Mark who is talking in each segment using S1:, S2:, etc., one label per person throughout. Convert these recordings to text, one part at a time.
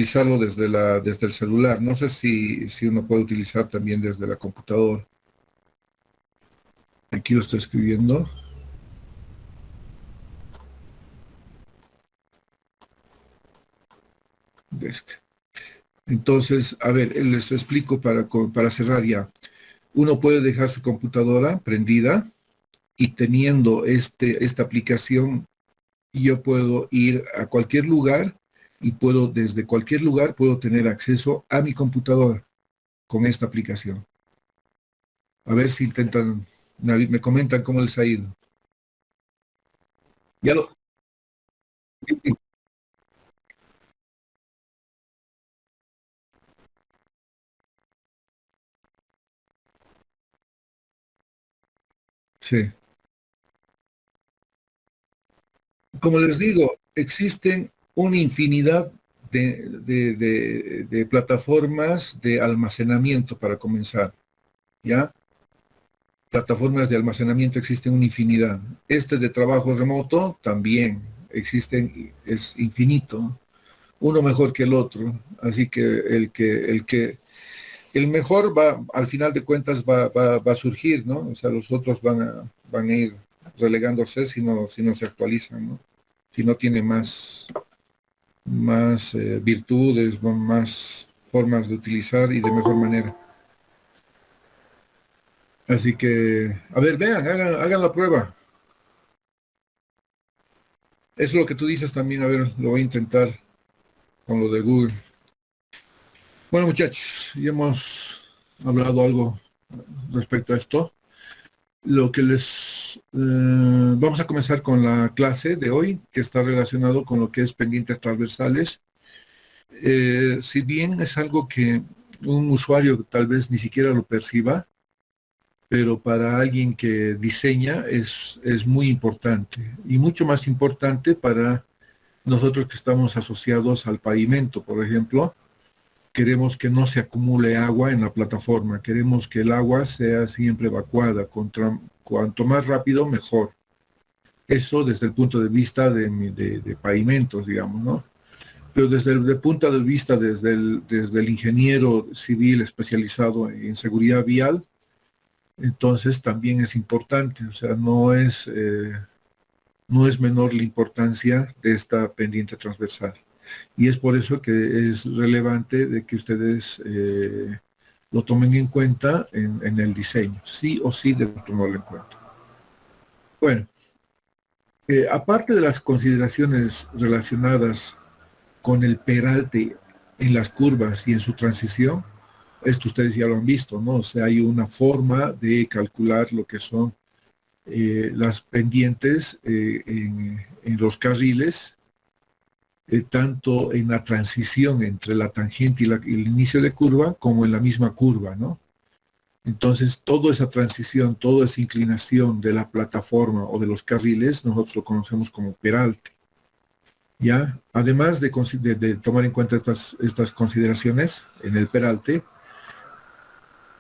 S1: utilizarlo desde el celular. No sé si uno puede utilizar también desde la computadora. Aquí lo estoy escribiendo. Desk. Entonces, a ver, les explico para cerrar ya. Uno puede dejar su computadora prendida y teniendo esta aplicación, yo puedo ir a cualquier lugar y desde cualquier lugar, puedo tener acceso a mi computadora con esta aplicación. A ver si intentan, me comentan cómo les ha ido. Ya lo, sí. Como les digo, existen una infinidad de plataformas de almacenamiento para comenzar, ¿ya? Plataformas de almacenamiento existen una infinidad. Este de trabajo remoto también existen, es infinito, uno mejor que el otro. Así que el mejor va, al final de cuentas, va a surgir, ¿no? O sea, los otros van a ir relegándose si no se actualizan, ¿no? Si no tiene más virtudes, más formas de utilizar y de mejor manera. Así que, a ver, vean, hagan la prueba. Eso es lo que tú dices también, a ver, lo voy a intentar con lo de Google. Bueno, muchachos, ya hemos hablado algo respecto a esto. Lo que vamos a comenzar con la clase de hoy, que está relacionado con lo que es pendientes transversales. Si bien es algo que un usuario tal vez ni siquiera lo perciba, pero para alguien que diseña es muy importante y mucho más importante para nosotros que estamos asociados al pavimento, por ejemplo. Queremos que no se acumule agua en la plataforma, queremos que el agua sea siempre evacuada, cuanto más rápido mejor. Eso desde el punto de vista de pavimentos, digamos, ¿no? Pero desde el punto de vista desde el ingeniero civil especializado en seguridad vial, entonces también es importante, o sea, no es menor la importancia de esta pendiente transversal. Y es por eso que es relevante de que ustedes lo tomen en cuenta en el diseño. Sí o sí deben tomarlo en cuenta. Bueno, aparte de las consideraciones relacionadas con el peralte en las curvas y en su transición, esto ustedes ya lo han visto, ¿no? O sea, hay una forma de calcular lo que son las pendientes en los carriles, tanto en la transición entre la tangente y el inicio de curva, como en la misma curva, ¿no? Entonces, toda esa transición, toda esa inclinación de la plataforma o de los carriles, nosotros lo conocemos como peralte, ¿ya? Además de tomar en cuenta estas consideraciones en el peralte,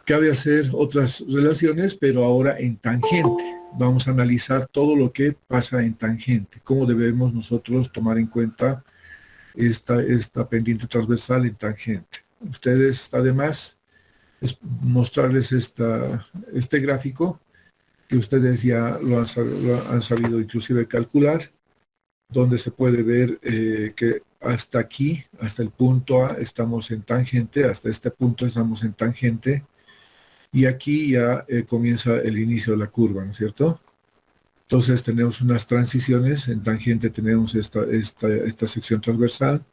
S1: cabe hacer otras relaciones, pero ahora en tangente. Vamos a analizar todo lo que pasa en tangente, cómo debemos nosotros tomar en cuenta esta pendiente transversal en tangente. Ustedes, además, es mostrarles este gráfico que ustedes ya lo han sabido inclusive calcular, donde se puede ver que hasta aquí, hasta el punto A, estamos en tangente, hasta este punto estamos en tangente, y aquí ya comienza el inicio de la curva, ¿no es cierto? Entonces tenemos unas transiciones, en tangente tenemos esta sección transversal,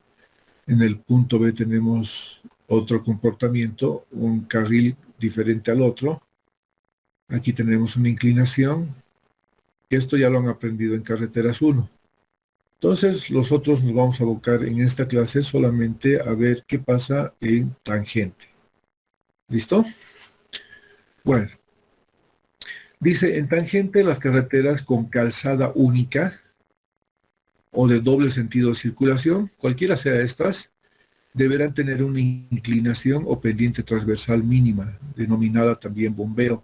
S1: en el punto B tenemos otro comportamiento, un carril diferente al otro. Aquí tenemos una inclinación. Esto ya lo han aprendido en carreteras 1. Entonces, los otros nos vamos a abocar en esta clase solamente a ver qué pasa en tangente. ¿Listo? Bueno, dice, en tangente las carreteras con calzada única o de doble sentido de circulación, cualquiera sea estas, deberán tener una inclinación o pendiente transversal mínima, denominada también bombeo.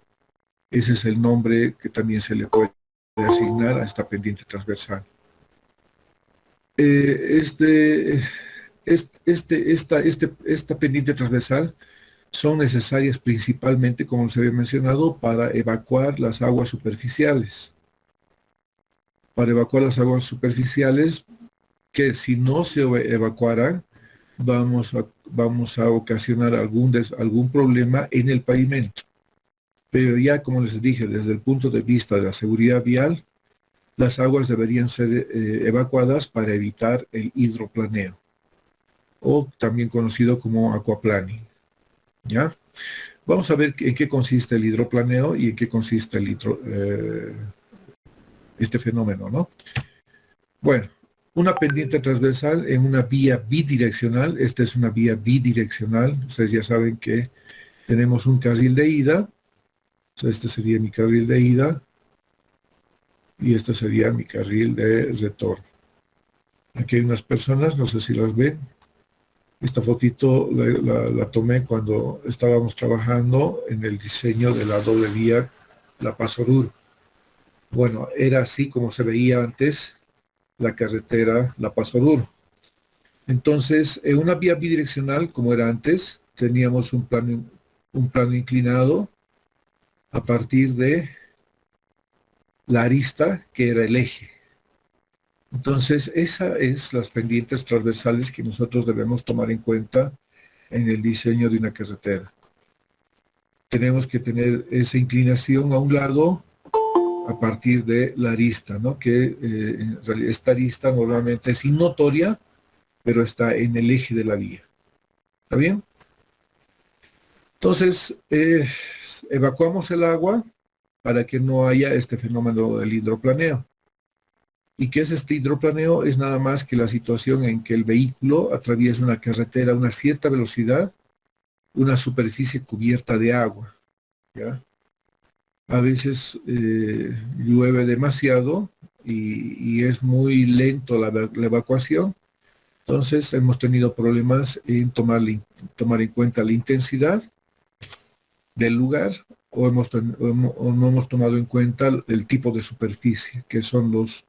S1: Ese es el nombre que también se le puede asignar a esta pendiente transversal. Eh, este, Esta pendiente transversal son necesarias principalmente, como se había mencionado, para evacuar las aguas superficiales. Para evacuar las aguas superficiales, que si no se evacuaran, vamos a ocasionar algún problema en el pavimento. Pero ya, como les dije, desde el punto de vista de la seguridad vial, las aguas deberían ser evacuadas para evitar el hidroplaneo, o también conocido como aquaplaning. ¿Ya? Vamos a ver en qué consiste el hidroplaneo y en qué consiste este fenómeno, ¿no? Bueno, una pendiente transversal en una vía bidireccional. Esta es una vía bidireccional. Ustedes ya saben que tenemos un carril de ida. Este sería mi carril de ida y este sería mi carril de retorno. Aquí hay unas personas, no sé si las ven. Esta fotito la tomé cuando estábamos trabajando en el diseño de la doble vía La Paz Oruro. Bueno, era así como se veía antes la carretera La Paz Oruro. Entonces, en una vía bidireccional, como era antes, teníamos un plano inclinado a partir de la arista, que era el eje. Entonces, esas es las pendientes transversales que nosotros debemos tomar en cuenta en el diseño de una carretera. Tenemos que tener esa inclinación a un lado a partir de la arista, ¿no? Que en realidad esta arista normalmente es innotoria, pero está en el eje de la vía. ¿Está bien? Entonces, evacuamos el agua para que no haya este fenómeno del hidroplaneo. ¿Y qué es este hidroplaneo? Es nada más que la situación en que el vehículo atraviesa una carretera a una cierta velocidad, una superficie cubierta de agua, ¿ya? A veces llueve demasiado y es muy lento la evacuación. Entonces hemos tenido problemas en tomar en cuenta la intensidad del lugar, o no hemos tomado en cuenta el tipo de superficie, que son los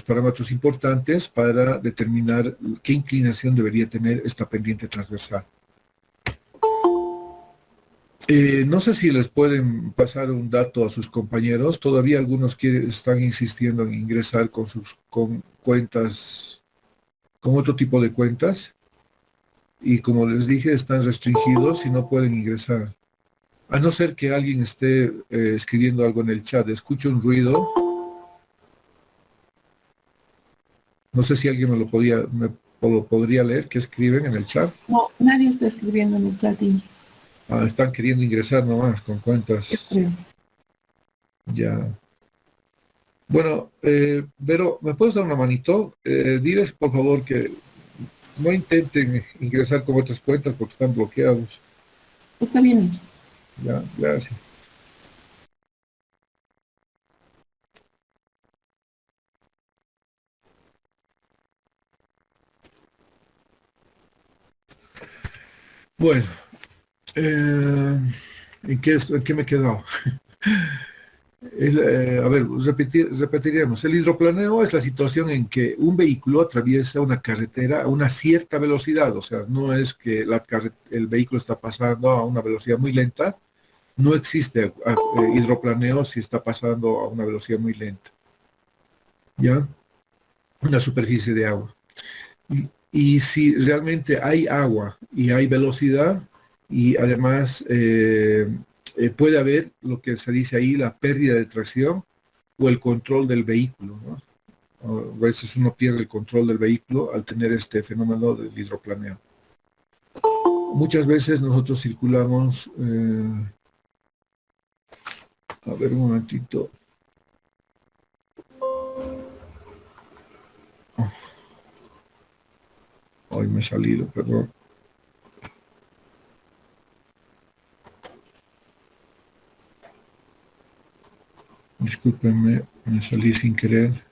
S1: parámetros importantes para determinar qué inclinación debería tener esta pendiente transversal. No sé si les pueden pasar un dato a sus compañeros. Todavía algunos están insistiendo en ingresar con cuentas, con otro tipo de cuentas. Y como les dije, están restringidos y no pueden ingresar. A no ser que alguien esté escribiendo algo en el chat. Escucho un ruido. No sé si alguien me lo podría leer. ¿Qué escriben en el chat?
S2: No, nadie está escribiendo en el chat.
S1: Están queriendo ingresar nomás con
S2: Yo
S1: cuentas.
S2: creo.
S1: Ya. Bueno, Vero, ¿me puedes dar una manito? Diles, por favor, que no intenten ingresar con otras cuentas porque están bloqueados.
S2: Está bien hecho.
S1: Ya, gracias. Bueno, ¿en qué me he quedado? A ver, repetiremos. El hidroplaneo es la situación en que un vehículo atraviesa una carretera a una cierta velocidad, o sea, no es que el vehículo está pasando a una velocidad muy lenta, no existe hidroplaneo si está pasando a una velocidad muy lenta, ¿ya? Una superficie de agua. Y si realmente hay agua y hay velocidad, y además puede haber lo que se dice ahí, la pérdida de tracción o el control del vehículo, ¿no? A veces uno pierde el control del vehículo al tener este fenómeno del hidroplaneo. Muchas veces nosotros circulamos, a ver un momentito. Hoy me he salido, perdón. Discúlpenme, me salí sin querer.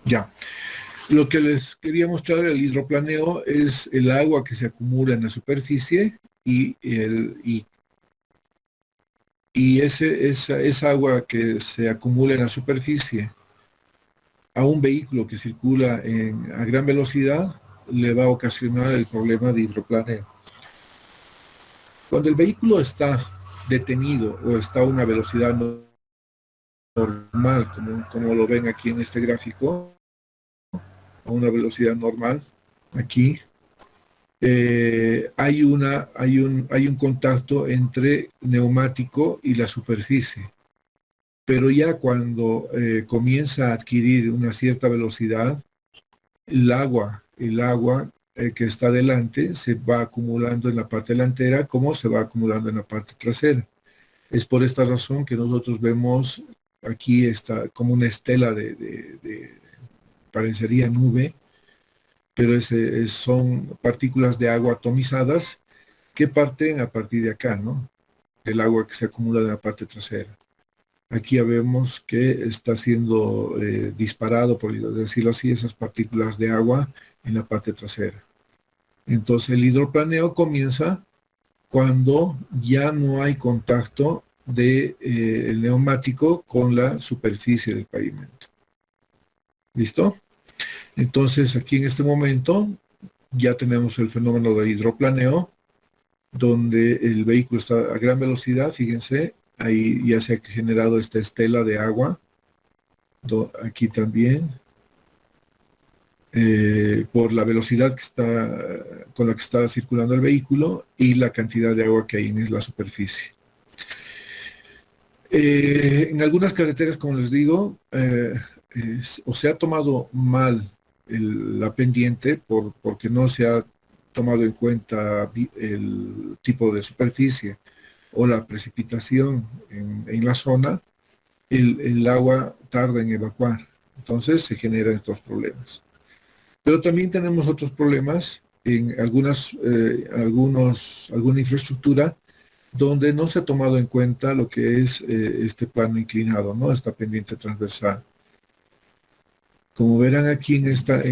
S1: Ya. Lo que les quería mostrar del hidroplaneo es el agua que se acumula en la superficie y esa agua que se acumula en la superficie a un vehículo que circula a gran velocidad le va a ocasionar el problema de hidroplaneo. Cuando el vehículo está detenido o está a una velocidad normal, como lo ven aquí en este gráfico, a una velocidad normal, aquí, hay un contacto entre neumático y la superficie. Pero ya cuando comienza a adquirir una cierta velocidad, el agua que está delante se va acumulando en la parte delantera como se va acumulando en la parte trasera. Es por esta razón que nosotros vemos aquí como una estela parecería nube, pero son partículas de agua atomizadas que parten a partir de acá, ¿no? El agua que se acumula en la parte trasera. Aquí ya vemos que está siendo disparado, por decirlo así, esas partículas de agua en la parte trasera. Entonces el hidroplaneo comienza cuando ya no hay contacto del neumático con la superficie del pavimento. ¿Listo? Entonces aquí en este momento ya tenemos el fenómeno de hidroplaneo, donde el vehículo está a gran velocidad, fíjense, ahí ya se ha generado esta estela de agua, aquí también, por la velocidad con la que está circulando el vehículo y la cantidad de agua que hay en la superficie. En algunas carreteras, como les digo, o se ha tomado mal la pendiente porque no se ha tomado en cuenta el tipo de superficie o la precipitación en la zona, el agua tarda en evacuar. Entonces se generan estos problemas. Pero también tenemos otros problemas en alguna infraestructura donde no se ha tomado en cuenta lo que es este plano inclinado, ¿no? Esta pendiente transversal. Como verán aquí en esta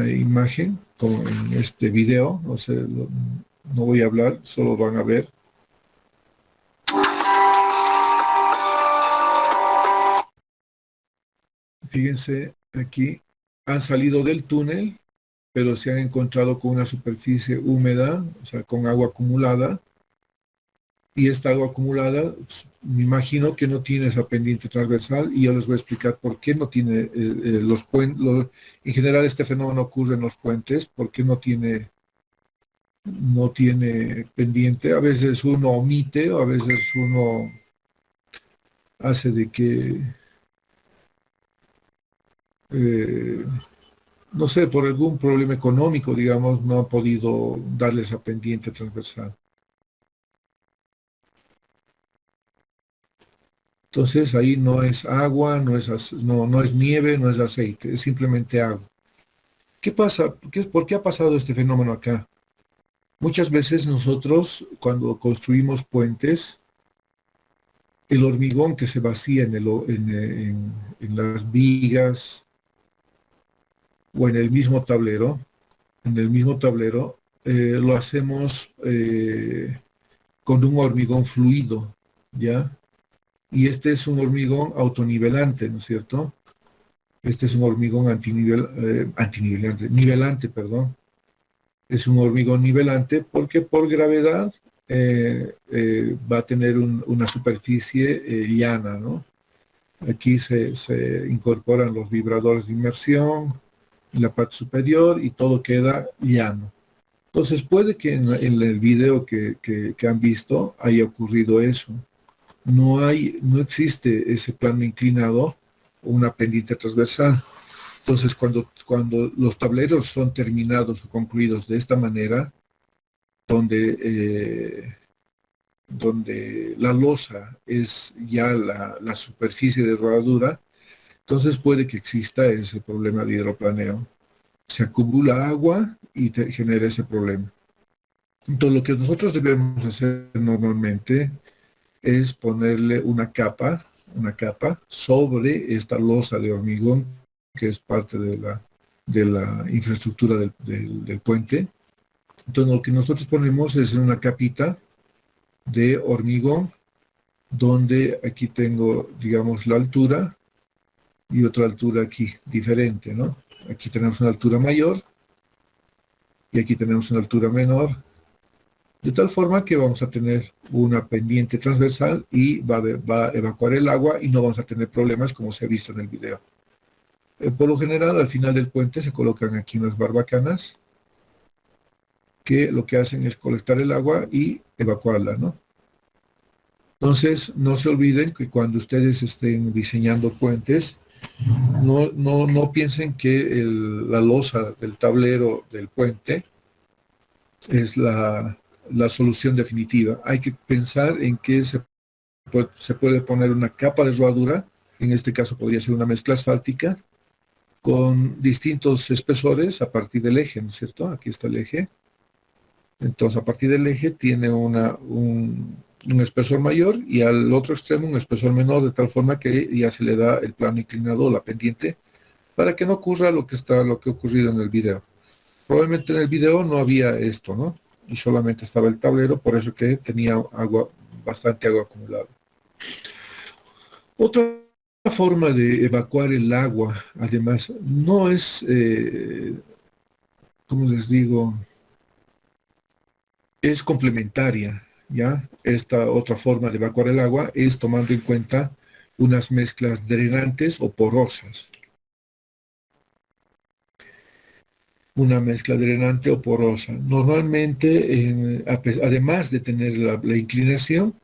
S1: imagen, como en este video, no voy a hablar, solo van a ver. Fíjense aquí, han salido del túnel, pero se han encontrado con una superficie húmeda, o sea, con agua acumulada. Y esta agua acumulada, me imagino que no tiene esa pendiente transversal, y yo les voy a explicar por qué no tiene los puentes. En general este fenómeno ocurre en los puentes, porque no tiene pendiente. A veces uno omite, o a veces uno hace de que, no sé, por algún problema económico, digamos, no ha podido darle esa pendiente transversal. Entonces ahí no es agua, no es nieve, no es aceite, es simplemente agua. ¿Qué pasa? ¿Por qué ha pasado este fenómeno acá? Muchas veces nosotros, cuando construimos puentes, el hormigón que se vacía en las vigas o en el mismo tablero, lo hacemos con un hormigón fluido, ¿ya? Y este es un hormigón autonivelante, ¿no es cierto? Este es un hormigón nivelante, perdón. Es un hormigón nivelante porque por gravedad va a tener una superficie llana, ¿no? Aquí se incorporan los vibradores de inmersión en la parte superior y todo queda llano. Entonces puede que en el video que han visto haya ocurrido eso. No existe ese plano inclinado o una pendiente transversal. Entonces, cuando los tableros son terminados o concluidos de esta manera, donde la losa es ya la superficie de rodadura, entonces puede que exista ese problema de hidroplaneo. Se acumula agua y genera ese problema. Entonces, lo que nosotros debemos hacer normalmente es ponerle una capa sobre esta losa de hormigón, que es parte de la infraestructura del puente. Entonces lo que nosotros ponemos es una capita de hormigón, donde aquí tengo, digamos, la altura, y otra altura aquí, diferente, ¿no? Aquí tenemos una altura mayor y aquí tenemos una altura menor, de tal forma que vamos a tener una pendiente transversal y va a evacuar el agua y no vamos a tener problemas como se ha visto en el video. Por lo general, al final del puente se colocan aquí unas barbacanas que lo que hacen es colectar el agua y evacuarla, ¿no? Entonces, no se olviden que cuando ustedes estén diseñando puentes, no piensen que la losa del tablero del puente es la solución definitiva. Hay que pensar en que se puede poner una capa de rodadura, en este caso podría ser una mezcla asfáltica, con distintos espesores a partir del eje, ¿no es cierto? Aquí está el eje. Entonces, a partir del eje tiene un espesor mayor y al otro extremo un espesor menor, de tal forma que ya se le da el plano inclinado o la pendiente, para que no ocurra lo que ha ocurrido en el video. Probablemente en el video no había esto, ¿no? Y solamente estaba el tablero, por eso que tenía bastante agua acumulada. Otra forma de evacuar el agua, además, no es, como les digo, es complementaria, ¿ya? Esta otra forma de evacuar el agua es tomando en cuenta unas mezclas drenantes o porosas. Una mezcla drenante o porosa. Normalmente, además de tener la inclinación,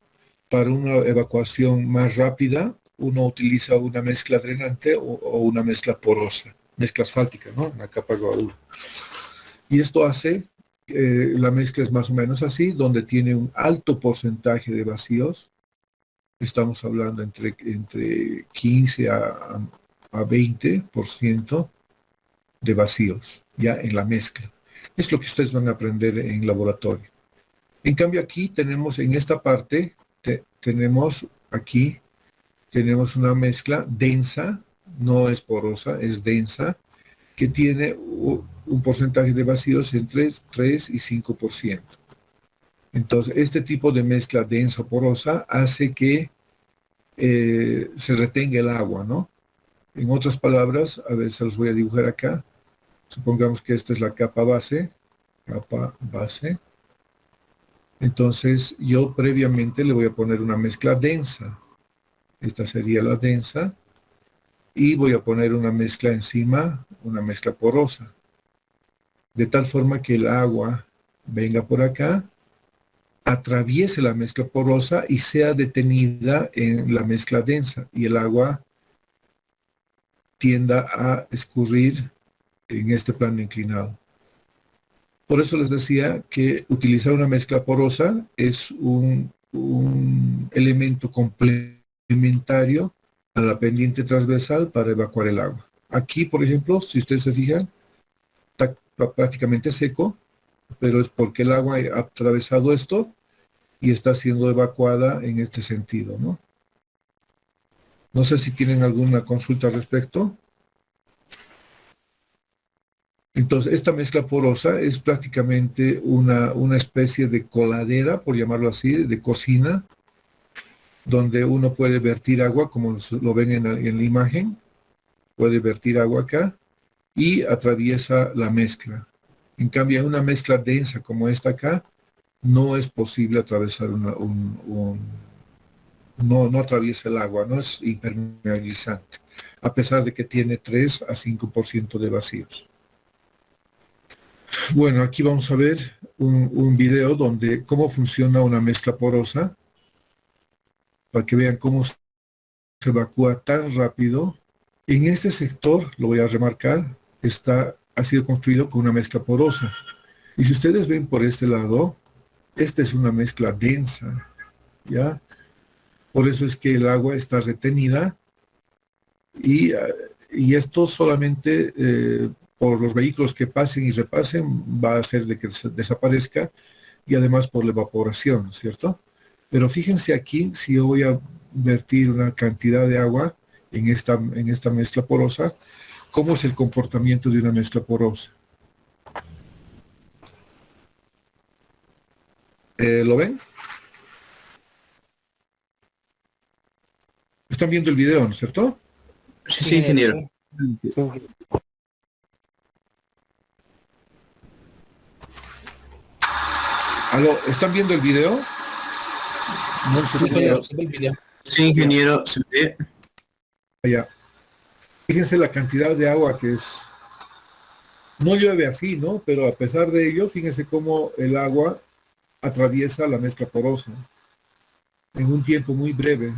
S1: para una evacuación más rápida, uno utiliza una mezcla drenante o una mezcla porosa, mezcla asfáltica, ¿no? Una capa rodadura. Y esto hace, la mezcla es más o menos así, donde tiene un alto porcentaje de vacíos. Estamos hablando entre 15 a 20% de vacíos, ya en la mezcla. Es lo que ustedes van a aprender en laboratorio. En cambio aquí tenemos, en esta parte, tenemos una mezcla densa, no es porosa, es densa, que tiene un porcentaje de vacíos entre 3 y 5%. Entonces, este tipo de mezcla densa o porosa hace que se retenga el agua, ¿no? En otras palabras, a ver, se los voy a dibujar acá. Supongamos que esta es la capa base. Entonces, yo previamente le voy a poner una mezcla densa. Esta sería la densa. Y voy a poner una mezcla encima, una mezcla porosa. De tal forma que el agua venga por acá, atraviese la mezcla porosa y sea detenida en la mezcla densa. Y el agua tienda a escurrir en este plano inclinado. Por eso les decía que utilizar una mezcla porosa es un elemento complementario a la pendiente transversal para evacuar el agua. Aquí, por ejemplo, si ustedes se fijan, está prácticamente seco, pero es porque el agua ha atravesado esto y está siendo evacuada en este sentido, ¿no? No sé si tienen alguna consulta al respecto. Entonces, esta mezcla porosa es prácticamente una especie de coladera, por llamarlo así, de cocina, donde uno puede vertir agua, como lo ven en la imagen, puede vertir agua acá y atraviesa la mezcla. En cambio, en una mezcla densa como esta acá, no es posible atravesar no atraviesa el agua, no es impermeabilizante, a pesar de que tiene 3 a 5% de vacíos. Bueno, aquí vamos a ver un video donde cómo funciona una mezcla porosa, para que vean cómo se evacúa tan rápido. En este sector, lo voy a remarcar, ha sido construido con una mezcla porosa. Y si ustedes ven por este lado, esta es una mezcla densa, ¿ya? Por eso es que el agua está retenida y esto solamente por los vehículos que pasen y repasen va a hacer de que desaparezca y además por la evaporación, ¿cierto? Pero fíjense aquí, si yo voy a vertir una cantidad de agua en esta mezcla porosa, ¿cómo es el comportamiento de una mezcla porosa? ¿Lo ven? ¿Están viendo el video, no es cierto?
S3: Sí, ingeniero.
S1: ¿Aló? ¿Están viendo el video? No se
S3: Sí,
S1: puede.
S3: ingeniero, se ve el video.
S4: Sí, ingeniero, se ve.
S1: Allá. Fíjense la cantidad de agua que es. No llueve así, ¿no? Pero a pesar de ello, fíjense cómo el agua atraviesa la mezcla porosa en un tiempo muy breve.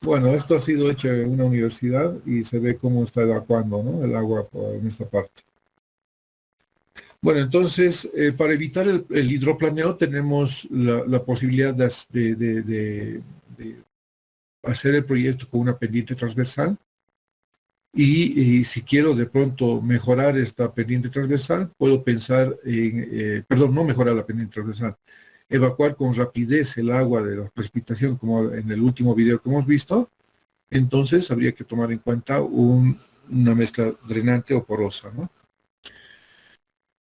S1: Bueno, esto ha sido hecho en una universidad y se ve cómo está evacuando, ¿no?, el agua en esta parte. Bueno, entonces, para evitar el hidroplaneo tenemos la posibilidad de hacer el proyecto con una pendiente transversal y si quiero de pronto mejorar esta pendiente transversal, puedo pensar en, perdón, no mejorar la pendiente transversal, evacuar con rapidez el agua de la precipitación, como en el último video que hemos visto. Entonces habría que tomar en cuenta una mezcla drenante o porosa, ¿no?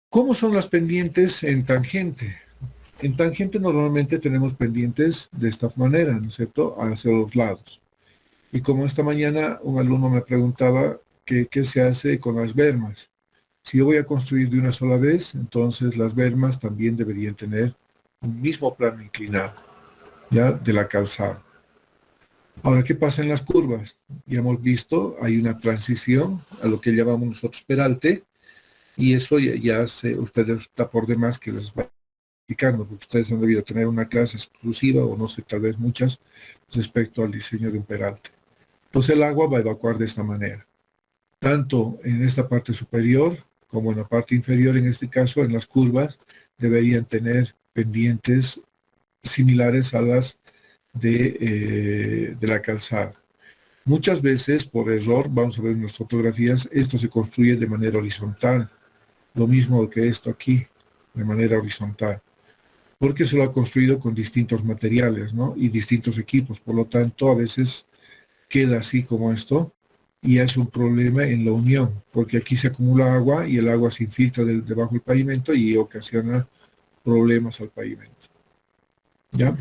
S1: ¿Cómo son las pendientes en tangente? En tangente normalmente tenemos pendientes de esta manera, ¿no es cierto?, hacia los lados. Y como esta mañana un alumno me preguntaba qué se hace con las bermas. Si yo voy a construir de una sola vez, entonces las bermas también deberían tener un mismo plano inclinado, ¿ya?, de la calzada. Ahora, ¿qué pasa en las curvas? Ya hemos visto, hay una transición a lo que llamamos nosotros peralte, y eso ustedes está por demás que les va explicando, porque ustedes han debido tener una clase exclusiva, o no sé, tal vez muchas, respecto al diseño de un peralte. Entonces el agua va a evacuar de esta manera, tanto en esta parte superior como en la parte inferior. En este caso, en las curvas, deberían tener pendientes similares a las de la calzada. Muchas veces, por error, vamos a ver en las fotografías, esto se construye de manera horizontal, lo mismo que esto aquí, de manera horizontal, porque se lo ha construido con distintos materiales, ¿no?, y distintos equipos. Por lo tanto, a veces queda así como esto, y es un problema en la unión, porque aquí se acumula agua y el agua se infiltra debajo del pavimento y ocasiona problemas al pavimento. ¿Ya?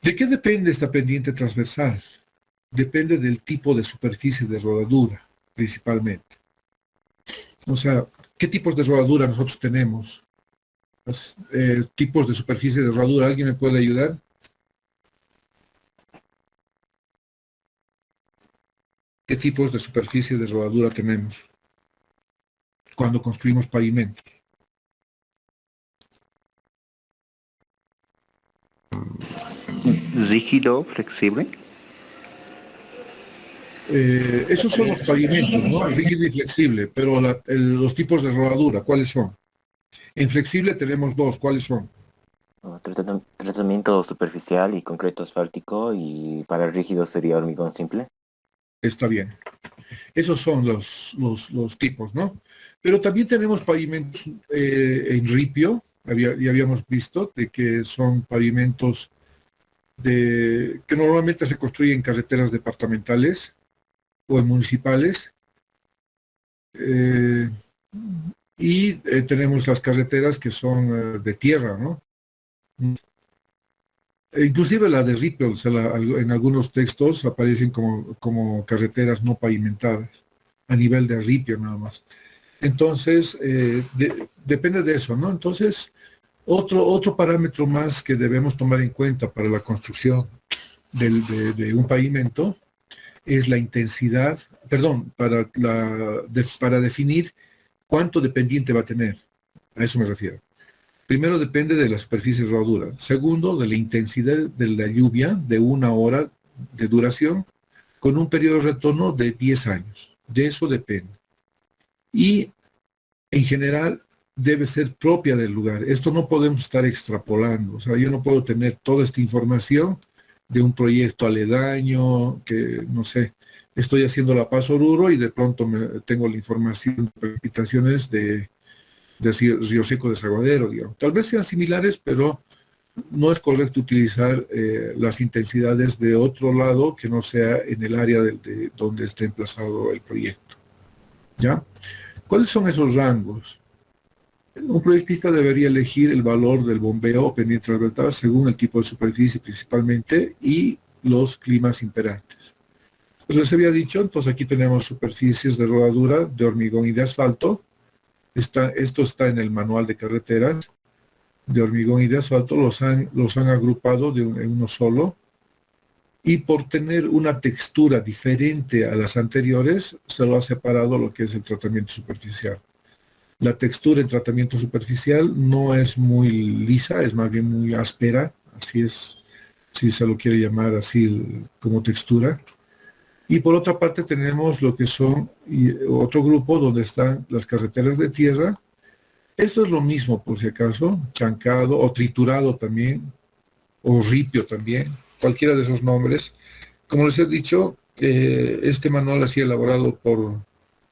S1: ¿De qué depende esta pendiente transversal? Depende del tipo de superficie de rodadura, principalmente. O sea, ¿qué tipos de rodadura nosotros tenemos? Tipos de superficie de rodadura, ¿alguien me puede ayudar? ¿Qué tipos de superficie de rodadura tenemos cuando construimos pavimentos?
S5: Rígido, flexible.
S1: Esos son los pavimentos, ¿no? Rígido y flexible, pero los tipos de rodadura, ¿cuáles son? En flexible tenemos dos, ¿cuáles son?
S5: Tratamiento superficial y concreto asfáltico, y para rígido sería hormigón simple.
S1: Está bien. Esos son los tipos, ¿no? Pero también tenemos pavimentos en ripio, ya habíamos visto, de que son pavimentos que normalmente se construyen en carreteras departamentales o en municipales. Tenemos las carreteras que son de tierra, ¿no? Inclusive la de ripio, en algunos textos aparecen como carreteras no pavimentadas, a nivel de ripio nada más. Entonces, depende de eso, ¿no? Entonces, otro parámetro más que debemos tomar en cuenta para la construcción de un pavimento es la intensidad, perdón, para definir cuánto de pendiente va a tener. A eso me refiero. Primero, depende de la superficie de rodadura. Segundo, de la intensidad de la lluvia de 1 hora de duración con un periodo de retorno de 10 años. De eso depende. Y en general debe ser propia del lugar. Esto no podemos estar extrapolando. O sea, yo no puedo tener toda esta información de un proyecto aledaño, que no sé, estoy haciendo La Paz Oruro y de pronto tengo la información de precipitaciones de Río Seco Desaguadero, digamos. Tal vez sean similares, pero no es correcto utilizar las intensidades de otro lado que no sea en el área de donde esté emplazado el proyecto. ¿Ya? ¿Cuáles son esos rangos? Un proyectista debería elegir el valor del bombeo o pendiente transversal según el tipo de superficie principalmente y los climas imperantes. Pues les había dicho, entonces aquí tenemos superficies de rodadura, de hormigón y de asfalto. Esto está en el manual de carreteras de hormigón y de asfalto, los han agrupado en uno solo. Y por tener una textura diferente a las anteriores, se lo ha separado lo que es el tratamiento superficial. La textura en tratamiento superficial no es muy lisa, es más bien muy áspera, así es, si se lo quiere llamar así como textura. Y por otra parte tenemos lo que son otro grupo donde están las carreteras de tierra. Esto es lo mismo, por si acaso, chancado o triturado también, o ripio también, cualquiera de esos nombres. Como les he dicho, este manual ha sido elaborado por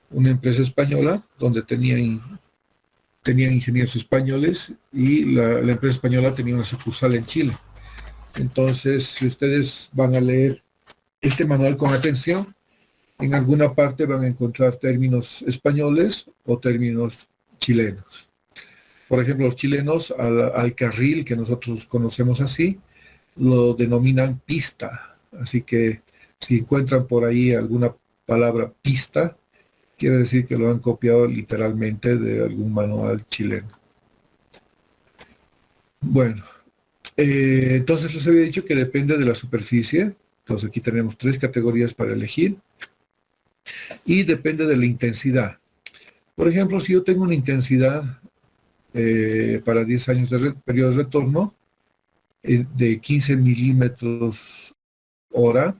S1: una empresa española donde tenían ingenieros españoles y la empresa española tenía una sucursal en Chile. Entonces, si ustedes van a leer este manual con atención, en alguna parte van a encontrar términos españoles o términos chilenos. Por ejemplo, los chilenos al carril, que nosotros conocemos así, lo denominan pista. Así que si encuentran por ahí alguna palabra pista, quiere decir que lo han copiado literalmente de algún manual chileno. Bueno, entonces les había dicho que depende de la superficie. Entonces aquí tenemos 3 categorías para elegir. Y depende de la intensidad. Por ejemplo, si yo tengo una intensidad para 10 años de periodo de retorno de 15 milímetros hora,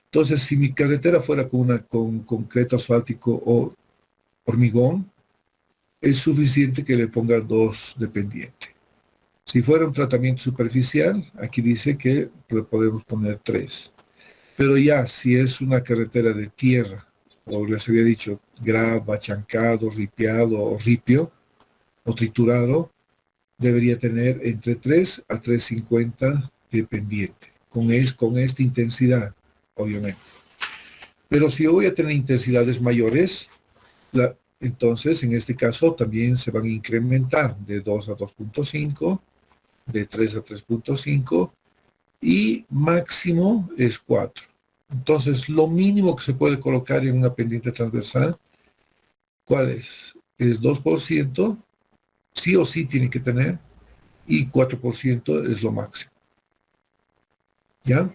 S1: entonces si mi carretera fuera con concreto asfáltico o hormigón, es suficiente que le ponga 2 de pendiente. Si fuera un tratamiento superficial, aquí dice que le podemos poner 3. Pero ya, si es una carretera de tierra, o les había dicho, grava, chancado, ripiado o ripio, o triturado, debería tener entre 3 a 3,50 de pendiente, con esta intensidad, obviamente. Pero si yo voy a tener intensidades mayores, entonces en este caso también se van a incrementar de 2 a 2,5, de 3 a 3,5 y máximo es 4. Entonces, lo mínimo que se puede colocar en una pendiente transversal, ¿cuál es? Es 2%, sí o sí tiene que tener, y 4% es lo máximo. ¿Ya?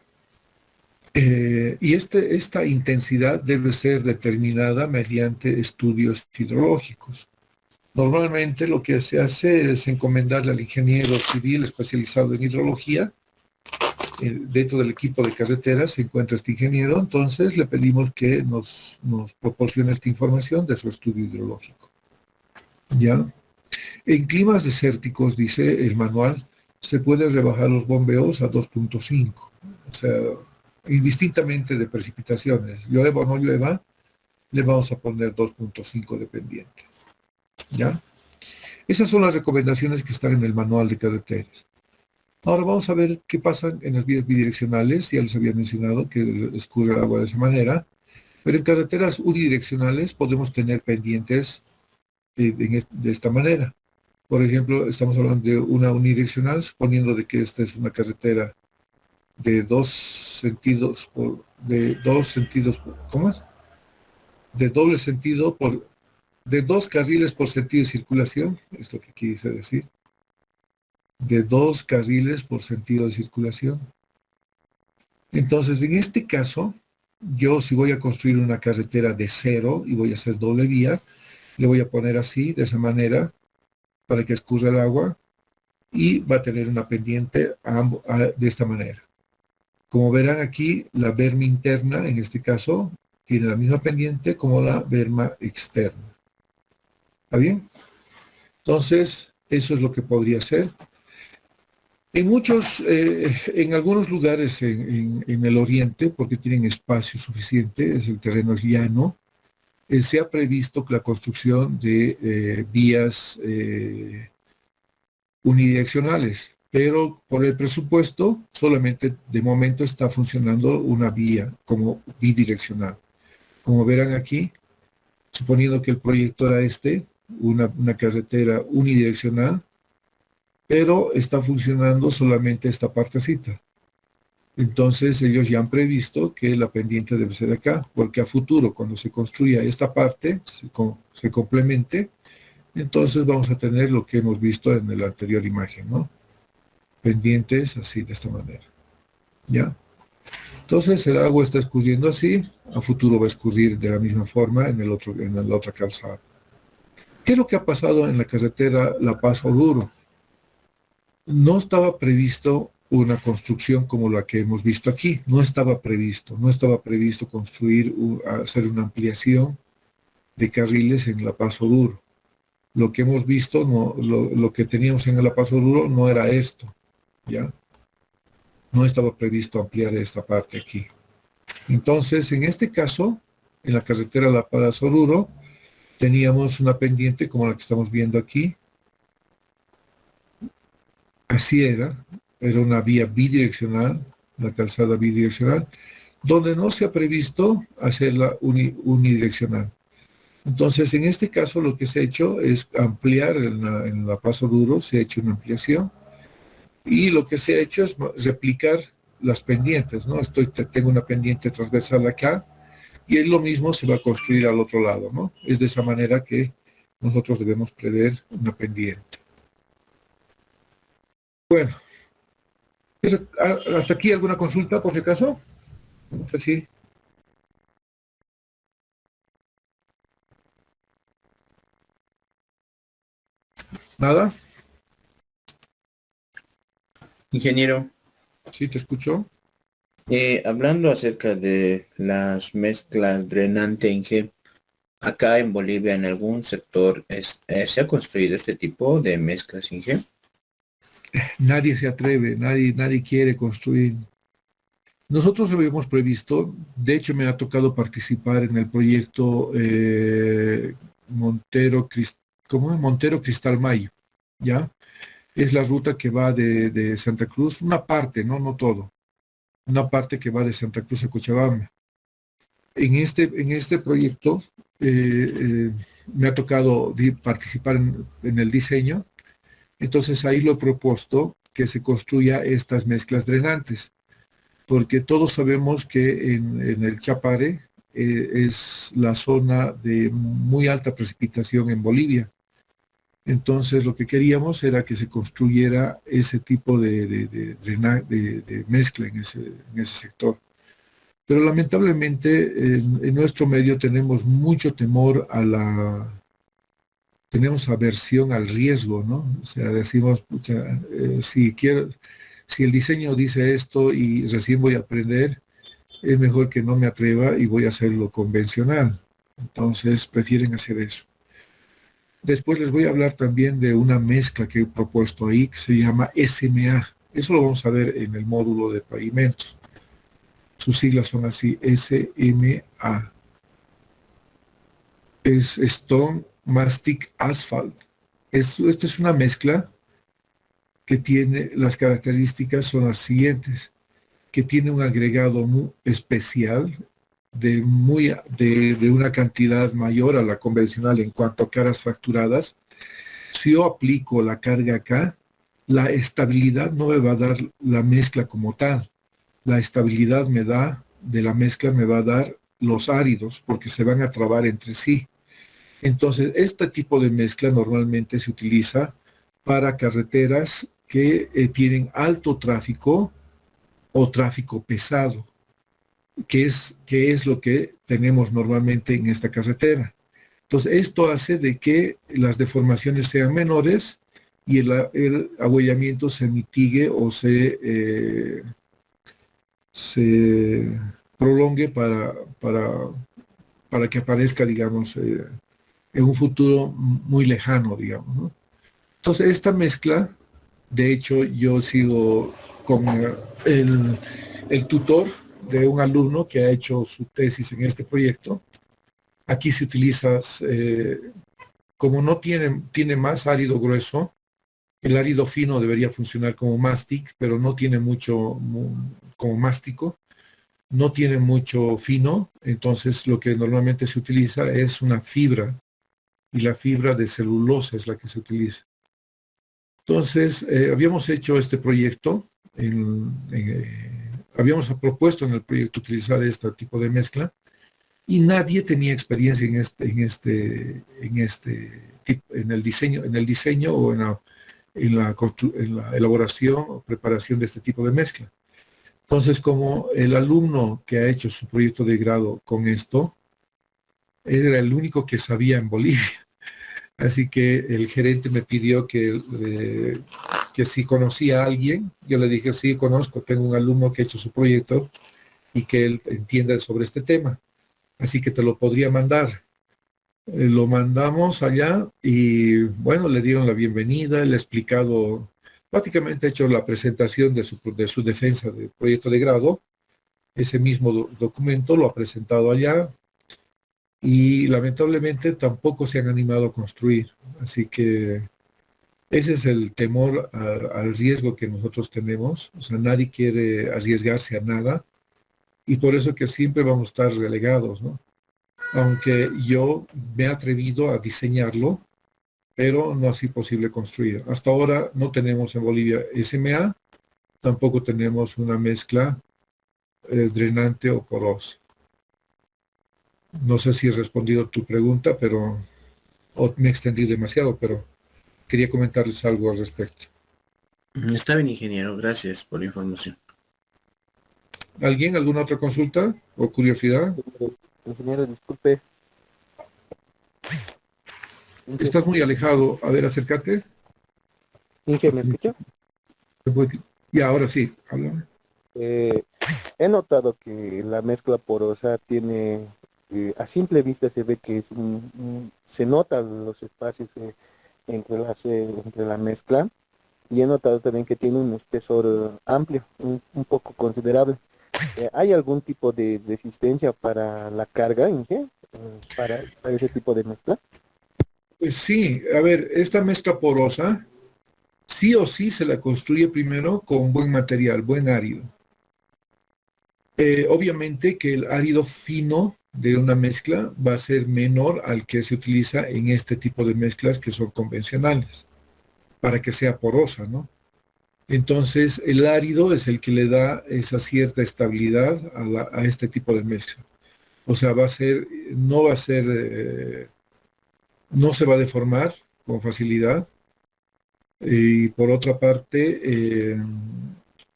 S1: Y esta intensidad debe ser determinada mediante estudios hidrológicos. Normalmente lo que se hace es encomendarle al ingeniero civil especializado en hidrología. Dentro del equipo de carreteras se encuentra este ingeniero, entonces le pedimos que nos proporcione esta información de su estudio hidrológico. ¿Ya? En climas desérticos, dice el manual, se puede rebajar los bombeos a 2,5. O sea, indistintamente de precipitaciones, llueva o no llueva, le vamos a poner 2,5 de pendiente. ¿Ya? Esas son las recomendaciones que están en el manual de carreteras. Ahora vamos a ver qué pasa en las vías bidireccionales. Ya les había mencionado que escurre el agua de esa manera. Pero en carreteras unidireccionales podemos tener pendientes de esta manera. Por ejemplo, estamos hablando de una unidireccional, suponiendo de que esta es una carretera de 2 sentidos, ¿cómo es? De doble sentido, de 2 carriles por sentido de circulación, es lo que quise decir. De 2 carriles por sentido de circulación. Entonces, en este caso, yo si voy a construir una carretera de 0 y voy a hacer doble vía, le voy a poner así, de esa manera, para que escurra el agua, y va a tener una pendiente de esta manera. Como verán aquí, la berma interna, en este caso, tiene la misma pendiente como la berma externa. ¿Está bien? Entonces, eso es lo que podría ser. En algunos lugares en el oriente, porque tienen espacio suficiente, el terreno es llano, se ha previsto la construcción de vías unidireccionales, pero por el presupuesto solamente de momento está funcionando una vía como bidireccional. Como verán aquí, suponiendo que el proyecto era este, una carretera unidireccional, pero está funcionando solamente esta partecita. Entonces ellos ya han previsto que la pendiente debe ser acá, porque a futuro, cuando se construya esta parte, se complemente, entonces vamos a tener lo que hemos visto en la anterior imagen, ¿no? Pendientes así, de esta manera. ¿Ya? Entonces el agua está escurriendo así, a futuro va a escurrir de la misma forma en la otra calzada. ¿Qué es lo que ha pasado en la carretera La Paz-Oruro? No estaba previsto una construcción como la que hemos visto aquí. No estaba previsto construir, hacer una ampliación de carriles en La Paz-Oruro. Lo que hemos visto, lo que teníamos en La Paz-Oruro no era esto, ¿ya? No estaba previsto ampliar esta parte aquí. Entonces, en este caso, en la carretera La Paz-Oruro, teníamos una pendiente como la que estamos viendo aquí. Así era una vía bidireccional, una calzada bidireccional, donde no se ha previsto hacerla unidireccional. Entonces, en este caso, lo que se ha hecho es ampliar en la Paz-Oruro, se ha hecho una ampliación, y lo que se ha hecho es replicar las pendientes, ¿no? Tengo una pendiente transversal acá, y es lo mismo se va a construir al otro lado, ¿no? Es de esa manera que nosotros debemos prever una pendiente. Bueno, ¿hasta aquí alguna consulta, por si acaso? No sé si... ¿Nada?
S4: Ingeniero,
S1: Sí, te escucho.
S4: hablando acerca de las mezclas drenante en G, acá en Bolivia, en algún sector, ¿se ha construido este tipo de mezclas en G?
S1: Nadie se atreve, nadie quiere construir. Nosotros lo habíamos previsto, de hecho me ha tocado participar en el proyecto Montero Cristal Mayo, ¿ya? Es la ruta que va de Santa Cruz, una parte, no todo, una parte que va de Santa Cruz a Cochabamba. En este proyecto me ha tocado participar en el diseño, entonces ahí lo he propuesto que se construya estas mezclas drenantes, porque todos sabemos que en el Chapare es la zona de muy alta precipitación en Bolivia. Entonces lo que queríamos era que se construyera ese tipo de mezcla en ese sector. Pero lamentablemente en nuestro medio tenemos mucho temor tenemos aversión al riesgo, ¿no? O sea, decimos, pucha, si el diseño dice esto y recién voy a aprender, es mejor que no me atreva y voy a hacerlo convencional. Entonces prefieren hacer eso. Después les voy a hablar también de una mezcla que he propuesto ahí que se llama SMA. Eso lo vamos a ver en el módulo de pavimentos. Sus siglas son así, SMA. Es Stone Mastic Asphalt. Esto es una mezcla que tiene, las características son las siguientes, que tiene un agregado muy especial de una cantidad mayor a la convencional en cuanto a caras fracturadas. Si yo aplico la carga acá, la estabilidad no me va a dar la mezcla como tal. La estabilidad de la mezcla me va a dar los áridos, porque se van a trabar entre sí. Entonces, este tipo de mezcla normalmente se utiliza para carreteras que tienen alto tráfico o tráfico pesado, que es lo que tenemos normalmente en esta carretera. Entonces, esto hace de que las deformaciones sean menores y el ahuellamiento se mitigue o se prolongue para que aparezca, digamos, en un futuro muy lejano, digamos, ¿no? Entonces, esta mezcla, de hecho, yo he sido como el tutor de un alumno que ha hecho su tesis en este proyecto. Aquí se utiliza, como no tiene más árido grueso, el árido fino debería funcionar como mastic, pero no tiene mucho como mástico, no tiene mucho fino, entonces lo que normalmente se utiliza es una fibra y la fibra de celulosa es la que se utiliza. Entonces, habíamos hecho este proyecto, habíamos propuesto en el proyecto utilizar este tipo de mezcla y nadie tenía experiencia en el diseño o en la elaboración o preparación de este tipo de mezcla. Entonces, como el alumno que ha hecho su proyecto de grado con esto, era el único que sabía en Bolivia. Así que el gerente me pidió que si conocía a alguien. Yo le dije, sí, conozco, tengo un alumno que ha hecho su proyecto y que él entiende sobre este tema. Así que te lo podría mandar. Lo mandamos allá y bueno, le dieron la bienvenida, le he explicado, prácticamente he hecho la presentación de su defensa de proyecto de grado. Ese mismo documento lo ha presentado allá y lamentablemente tampoco se han animado a construir. Así que ese es el temor al riesgo que nosotros tenemos. O sea, nadie quiere arriesgarse a nada y por eso que siempre vamos a estar relegados, ¿no? Aunque yo me he atrevido a diseñarlo, pero no ha sido posible construir. Hasta ahora no tenemos en Bolivia SMA, tampoco tenemos una mezcla drenante o porosa. No sé si he respondido tu pregunta, o me extendí demasiado, pero quería comentarles algo al respecto.
S4: Está bien, ingeniero, gracias por la información.
S1: ¿Alguien, alguna otra consulta o curiosidad?
S3: Ingeniero, disculpe.
S1: Estás muy alejado. A ver, acércate.
S3: Inge, ¿me escucha?
S1: Y ahora sí, háblame.
S3: He notado que la mezcla porosa tiene, a simple vista se ve que se notan los espacios entre la mezcla, y he notado también que tiene un espesor amplio, un poco considerable. ¿Hay algún tipo de resistencia para la carga, Inge, para ese tipo de mezcla?
S1: Pues sí, a ver, esta mezcla porosa, sí o sí se la construye primero con buen material, buen árido. Obviamente que el árido fino de una mezcla va a ser menor al que se utiliza en este tipo de mezclas que son convencionales, para que sea porosa, ¿no? Entonces, el árido es el que le da esa cierta estabilidad a este tipo de mezcla. O sea, no se va a deformar con facilidad. Y por otra parte,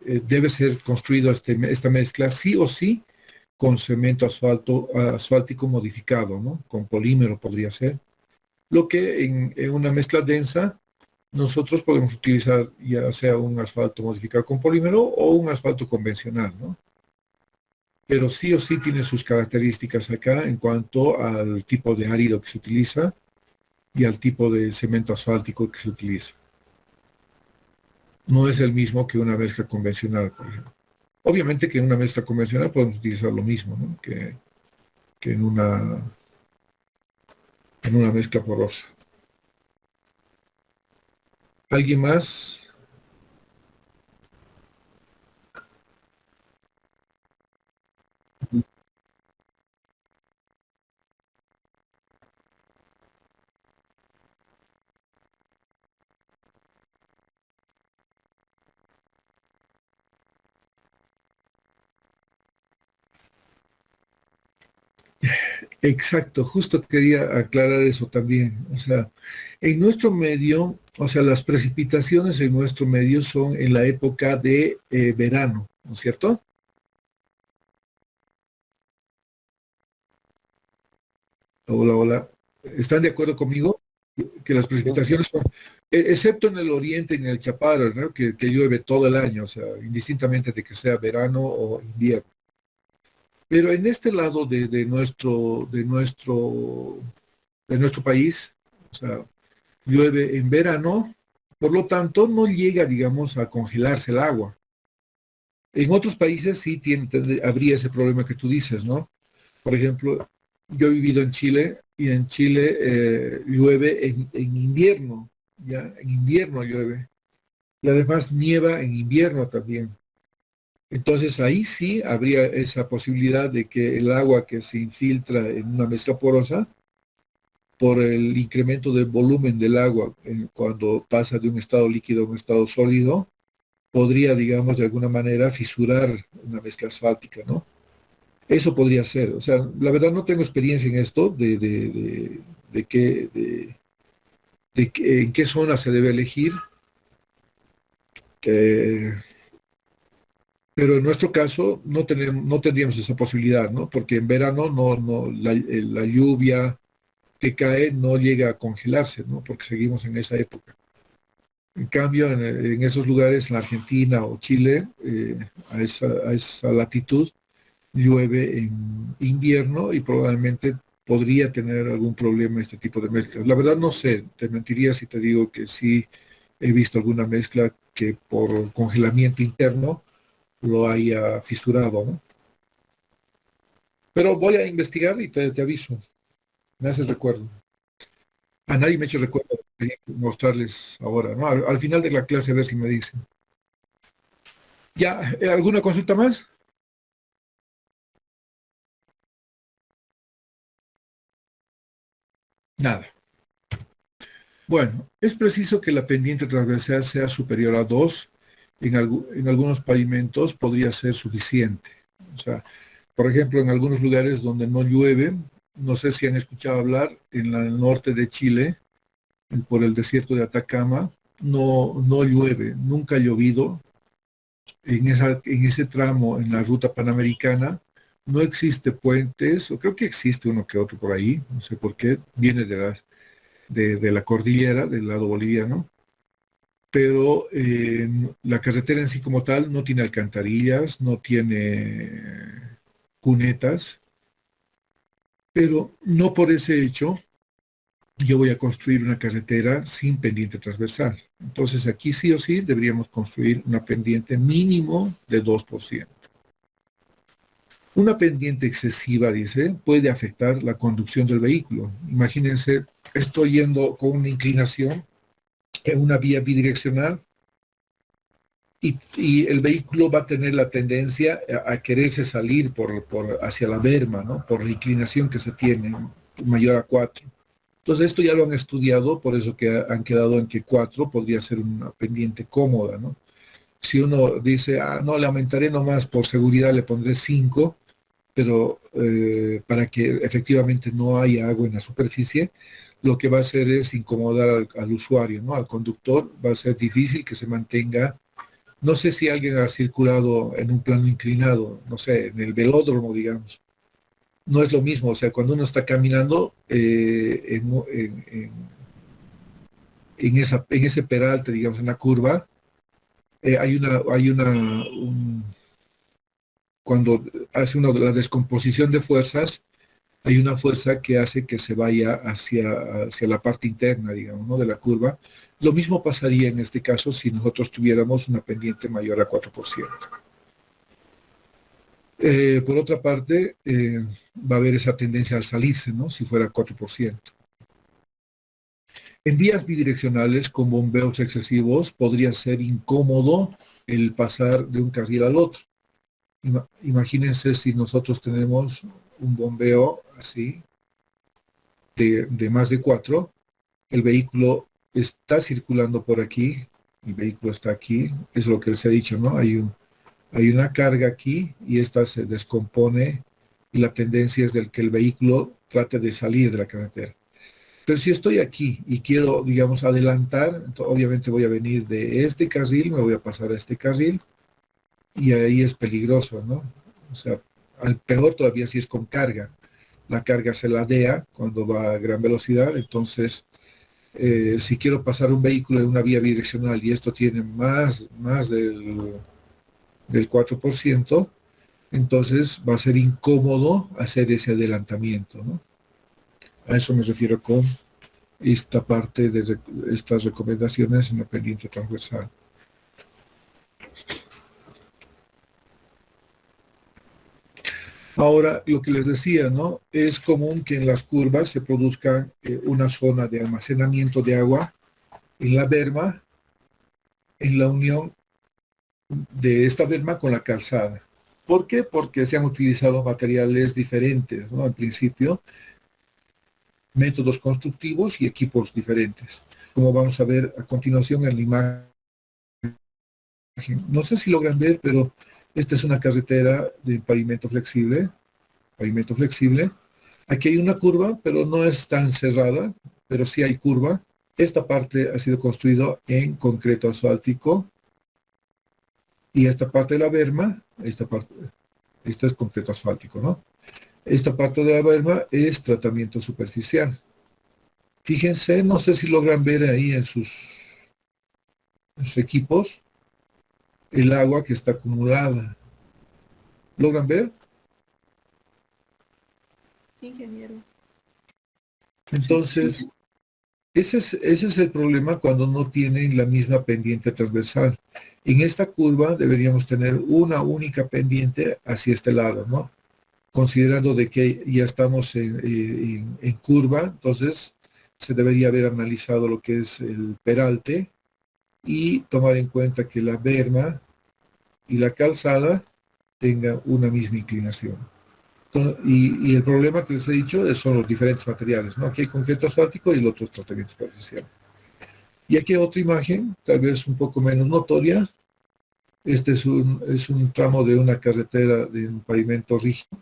S1: debe ser construido esta mezcla sí o sí con cemento asfáltico modificado, ¿no? Con polímero podría ser. Lo que en una mezcla densa nosotros podemos utilizar ya sea un asfalto modificado con polímero o un asfalto convencional, ¿no? Pero sí o sí tiene sus características acá en cuanto al tipo de árido que se utiliza y al tipo de cemento asfáltico que se utiliza. No es el mismo que una mezcla convencional, por ejemplo. Obviamente que en una mezcla convencional podemos utilizar lo mismo, ¿no? que en una mezcla porosa. ¿Alguien más? Exacto, justo quería aclarar eso también. O sea, en nuestro medio, o sea, las precipitaciones en nuestro medio son en la época de verano, ¿no es cierto? Hola, hola. ¿Están de acuerdo conmigo? Que las precipitaciones son, excepto en el oriente, en el Chaparo, ¿no? Que llueve todo el año, o sea, indistintamente de que sea verano o invierno. Pero en este lado de nuestro país, o sea, llueve en verano, por lo tanto no llega, digamos, a congelarse el agua. En otros países sí habría ese problema que tú dices, ¿no? Por ejemplo, yo he vivido en Chile y en Chile llueve en invierno, ¿ya? En invierno llueve. Y además nieva en invierno también. Entonces ahí sí habría esa posibilidad de que el agua que se infiltra en una mezcla porosa por el incremento del volumen del agua cuando pasa de un estado líquido a un estado sólido, podría, digamos, de alguna manera fisurar una mezcla asfáltica, ¿no? Eso podría ser. O sea, la verdad no tengo experiencia en esto en qué zona se debe elegir, eh, pero en nuestro caso no tendríamos esa posibilidad, ¿no? Porque en verano la lluvia que cae no llega a congelarse, ¿no? Porque seguimos en esa época. En cambio, en esos lugares, en Argentina o Chile, a esa latitud, llueve en invierno y probablemente podría tener algún problema este tipo de mezclas. La verdad no sé, te mentiría si te digo que sí he visto alguna mezcla que por congelamiento interno lo haya fisurado, ¿no? Pero voy a investigar y te aviso. Me haces recuerdo. A nadie me ha hecho recuerdo de mostrarles ahora, ¿no? Al final de la clase a ver si me dicen. ¿Ya? ¿Alguna consulta más? Nada. Bueno, es preciso que la pendiente transversal sea superior a 2. En algunos pavimentos podría ser suficiente. O sea, por ejemplo, en algunos lugares donde no llueve, no sé si han escuchado hablar, en el norte de Chile, por el desierto de Atacama, no llueve, nunca ha llovido. En ese tramo, en la ruta panamericana, no existe puentes, o creo que existe uno que otro por ahí, no sé por qué, viene de la cordillera, del lado boliviano, pero la carretera en sí como tal no tiene alcantarillas, no tiene cunetas, pero no por ese hecho yo voy a construir una carretera sin pendiente transversal. Entonces aquí sí o sí deberíamos construir una pendiente mínimo de 2%. Una pendiente excesiva, dice, puede afectar la conducción del vehículo. Imagínense, estoy yendo con una inclinación en una vía bidireccional y el vehículo va a tener la tendencia a quererse salir hacia la berma, ¿no? Por la inclinación que se tiene, mayor a 4. Entonces esto ya lo han estudiado, por eso que han quedado en que 4 podría ser una pendiente cómoda, ¿no? Si uno dice, no, le aumentaré nomás por seguridad, le pondré 5, pero para que efectivamente no haya agua en la superficie, lo que va a hacer es incomodar al usuario, ¿no? Al conductor va a ser difícil que se mantenga. No sé si alguien ha circulado en un plano inclinado, no sé, en el velódromo, digamos. No es lo mismo, o sea, cuando uno está caminando en ese peralte, digamos, en la curva, cuando hace la descomposición de fuerzas, hay una fuerza que hace que se vaya hacia la parte interna, digamos, ¿no? De la curva. Lo mismo pasaría en este caso si nosotros tuviéramos una pendiente mayor a 4%. Por otra parte, va a haber esa tendencia al salirse, ¿no? Si fuera 4%. En vías bidireccionales con bombeos excesivos podría ser incómodo el pasar de un carril al otro. Imagínense si nosotros tenemos un bombeo así, de más de 4, el vehículo está circulando por aquí, el vehículo está aquí, es lo que les he dicho, ¿no? Hay una carga aquí y esta se descompone y la tendencia es que el vehículo trate de salir de la carretera. Pero si estoy aquí y quiero, digamos, adelantar, obviamente voy a venir de este carril, me voy a pasar a este carril y ahí es peligroso, ¿no? O sea, al peor todavía si es con carga. La carga se ladea cuando va a gran velocidad, entonces si quiero pasar un vehículo en una vía bidireccional y esto tiene más del 4%, entonces va a ser incómodo hacer ese adelantamiento, ¿no? A eso me refiero con esta parte de estas recomendaciones en la pendiente transversal. Ahora, lo que les decía, ¿no? Es común que en las curvas se produzca una zona de almacenamiento de agua en la berma, en la unión de esta berma con la calzada. ¿Por qué? Porque se han utilizado materiales diferentes, ¿no? Al principio, métodos constructivos y equipos diferentes, como vamos a ver a continuación en la imagen. No sé si logran ver, pero esta es una carretera de pavimento flexible. Pavimento flexible. Aquí hay una curva, pero no es tan cerrada, pero sí hay curva. Esta parte ha sido construida en concreto asfáltico. Y esta parte de la berma, esta es concreto asfáltico, ¿no? Esta parte de la berma es tratamiento superficial. Fíjense, no sé si logran ver ahí en sus equipos el agua que está acumulada. ¿Logran ver?
S2: Ingeniero.
S1: Entonces, ese es el problema cuando no tienen la misma pendiente transversal. En esta curva deberíamos tener una única pendiente hacia este lado, ¿no? Considerando de que ya estamos en curva, entonces se debería haber analizado lo que es el peralte y tomar en cuenta que la berma y la calzada tengan una misma inclinación. Y el problema que les he dicho son los diferentes materiales, ¿no? Aquí hay concreto asfáltico y el otro es tratamiento superficial. Y aquí hay otra imagen, tal vez un poco menos notoria. Este es un tramo de una carretera de un pavimento rígido.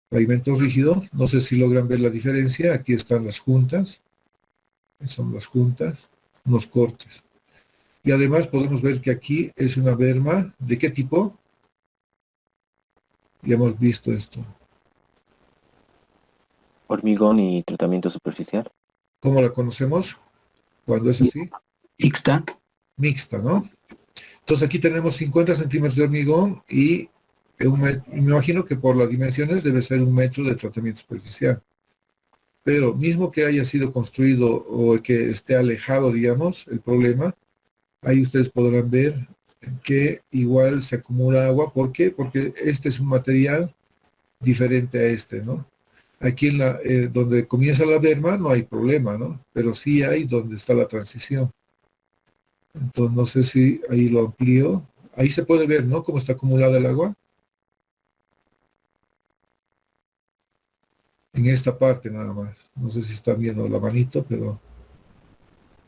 S1: Pavimento rígido, no sé si logran ver la diferencia. Aquí están las juntas. Son las juntas, unos cortes. Y además podemos ver que aquí es una berma. ¿De qué tipo? Ya hemos visto esto.
S5: Hormigón y tratamiento superficial.
S1: ¿Cómo la conocemos? Cuando es así.
S6: Mixta.
S1: Mixta, ¿no? Entonces aquí tenemos 50 centímetros de hormigón y me imagino que por las dimensiones debe ser 1 metro de tratamiento superficial. Pero mismo que haya sido construido o que esté alejado, digamos, el problema, ahí ustedes podrán ver que igual se acumula agua. ¿Por qué? Porque este es un material diferente a este, ¿no? Aquí donde comienza la berma no hay problema, ¿no? Pero sí hay donde está la transición. Entonces no sé si ahí lo amplío. Ahí se puede ver, ¿no? Cómo está acumulada el agua. En esta parte nada más. No sé si están viendo la manito, pero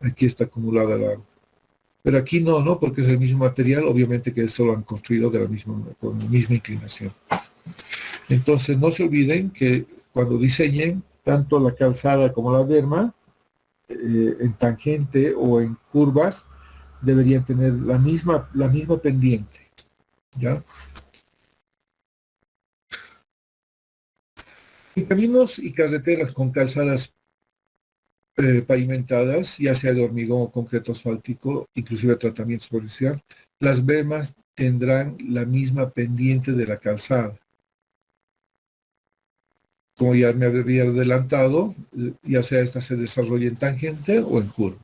S1: aquí está acumulada el agua. Pero aquí no, porque es el mismo material, obviamente que esto lo han construido con la misma inclinación. Entonces no se olviden que cuando diseñen tanto la calzada como la berma, en tangente o en curvas, deberían tener la misma pendiente, ¿ya? En caminos y carreteras con calzadas pavimentadas, ya sea de hormigón o concreto asfáltico, inclusive tratamiento superficial, las bermas tendrán la misma pendiente de la calzada. Como ya me había adelantado, ya sea esta se desarrolle en tangente o en curva.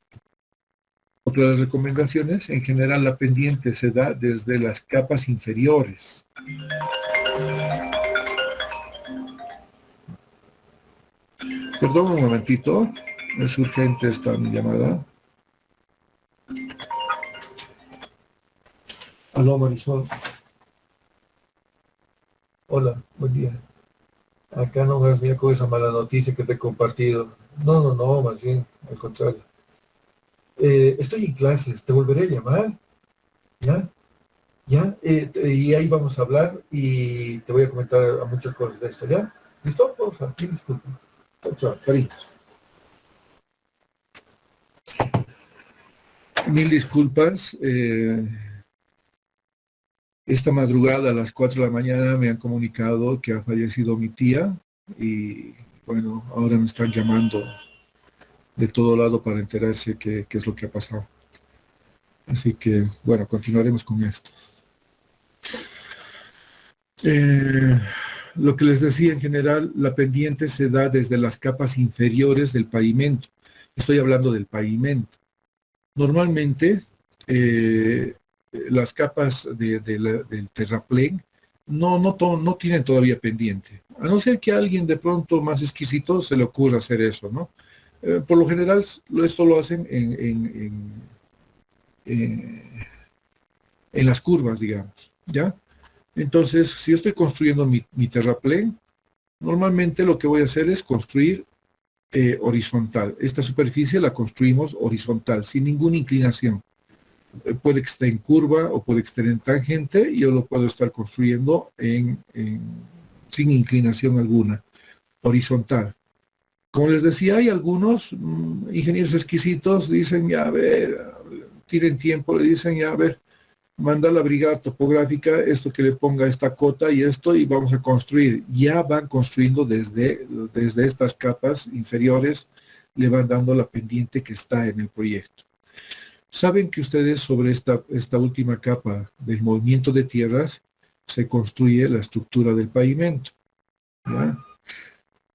S1: Otra de las recomendaciones, en general la pendiente se da desde las capas inferiores. Perdón un momentito, es urgente esta mi llamada. Aló, Marisol. Hola, buen día. Acá no me has con esa mala noticia que te he compartido. No, más bien, al contrario. Estoy en clases, te volveré a llamar. ¿Ya? Y ahí vamos a hablar y te voy a comentar a muchas cosas de esto, ¿ya? ¿Listo? Por favor, disculpa. Chao, cariños. Mil disculpas. Esta madrugada a las 4 de la mañana me han comunicado que ha fallecido mi tía y bueno, ahora me están llamando de todo lado para enterarse qué es lo que ha pasado. Así que, bueno, continuaremos con esto. Lo que les decía, en general, la pendiente se da desde las capas inferiores del pavimento. Estoy hablando del pavimento. Normalmente, las capas del terraplén no tienen todavía pendiente. A no ser que a alguien de pronto más exquisito se le ocurra hacer eso, ¿no? Por lo general, esto lo hacen en las curvas, digamos, ¿ya? Entonces, si yo estoy construyendo mi terraplén, normalmente lo que voy a hacer es construir horizontal. Esta superficie la construimos horizontal, sin ninguna inclinación. Puede que esté en curva o puede que esté en tangente, y yo lo puedo estar construyendo sin inclinación alguna, horizontal. Como les decía, hay algunos ingenieros exquisitos, dicen, ya a ver, tiren tiempo, le dicen, ya a ver, manda la brigada topográfica, esto que le ponga esta cota y esto, y vamos a construir. Ya van construyendo desde estas capas inferiores, le van dando la pendiente que está en el proyecto. Saben que ustedes sobre esta última capa del movimiento de tierras se construye la estructura del pavimento, ¿ya?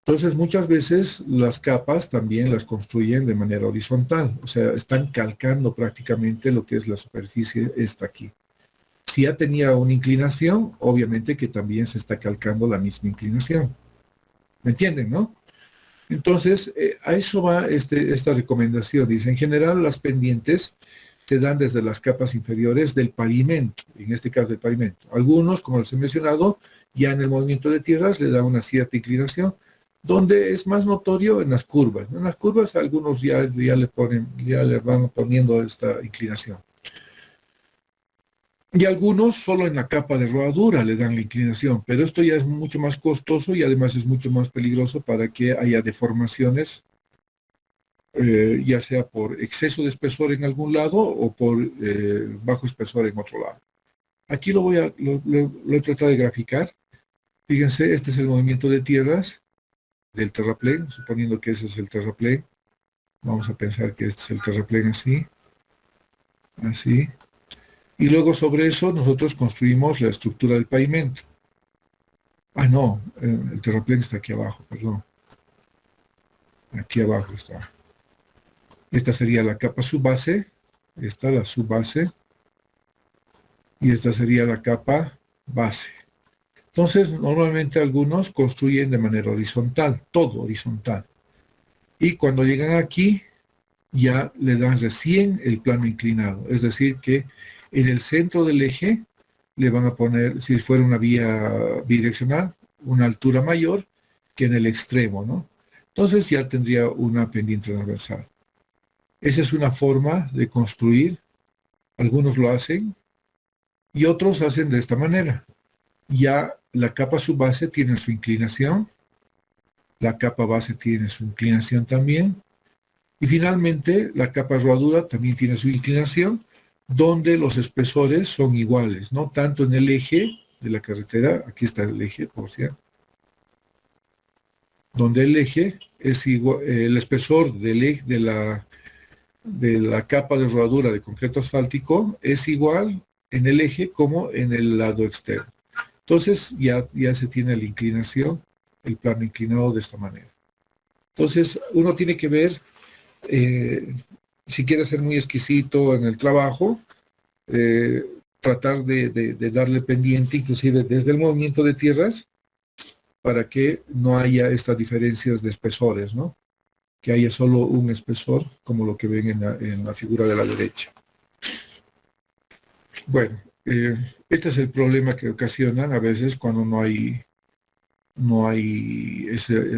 S1: Entonces, muchas veces las capas también las construyen de manera horizontal, o sea, están calcando prácticamente lo que es la superficie esta aquí. Si ya tenía una inclinación, obviamente que también se está calcando la misma inclinación. ¿Me entienden, no? Entonces, a eso va esta recomendación. Dice, en general, las pendientes se dan desde las capas inferiores del pavimento, en este caso del pavimento. Algunos, como les he mencionado, ya en el movimiento de tierras le da una cierta inclinación, donde es más notorio en las curvas. En las curvas algunos ya le van poniendo esta inclinación. Y algunos solo en la capa de rodadura le dan la inclinación, pero esto ya es mucho más costoso y además es mucho más peligroso para que haya deformaciones, ya sea por exceso de espesor en algún lado o por bajo espesor en otro lado. Aquí lo he tratado de graficar. Fíjense, este es el movimiento de tierras del terraplén, suponiendo que ese es el terraplén. Vamos a pensar que este es el terraplén así, así. Y luego sobre eso nosotros construimos la estructura del pavimento. Ah, no, el terraplén está aquí abajo, perdón. Aquí abajo está. Esta sería la capa subbase, esta la subbase, y esta sería la capa base. Entonces, normalmente algunos construyen de manera horizontal, todo horizontal. Y cuando llegan aquí, ya le dan recién el plano inclinado. Es decir, que en el centro del eje le van a poner, si fuera una vía bidireccional, una altura mayor que en el extremo, ¿no? Entonces ya tendría una pendiente transversal. Esa es una forma de construir. Algunos lo hacen y otros hacen de esta manera. Ya la capa subbase tiene su inclinación, la capa base tiene su inclinación también, y finalmente la capa rodadura también tiene su inclinación, donde los espesores son iguales, ¿no? Tanto en el eje de la carretera, aquí está el eje, por cierto, donde el eje es igual, el espesor del eje de la capa de rodadura de concreto asfáltico es igual en el eje como en el lado externo. Entonces ya se tiene la inclinación, el plano inclinado de esta manera. Entonces uno tiene que ver, si quiere ser muy exquisito en el trabajo, tratar de darle pendiente, inclusive desde el movimiento de tierras, para que no haya estas diferencias de espesores, ¿no? Que haya solo un espesor, como lo que ven en la figura de la derecha. Bueno, este es el problema que ocasionan a veces cuando no hay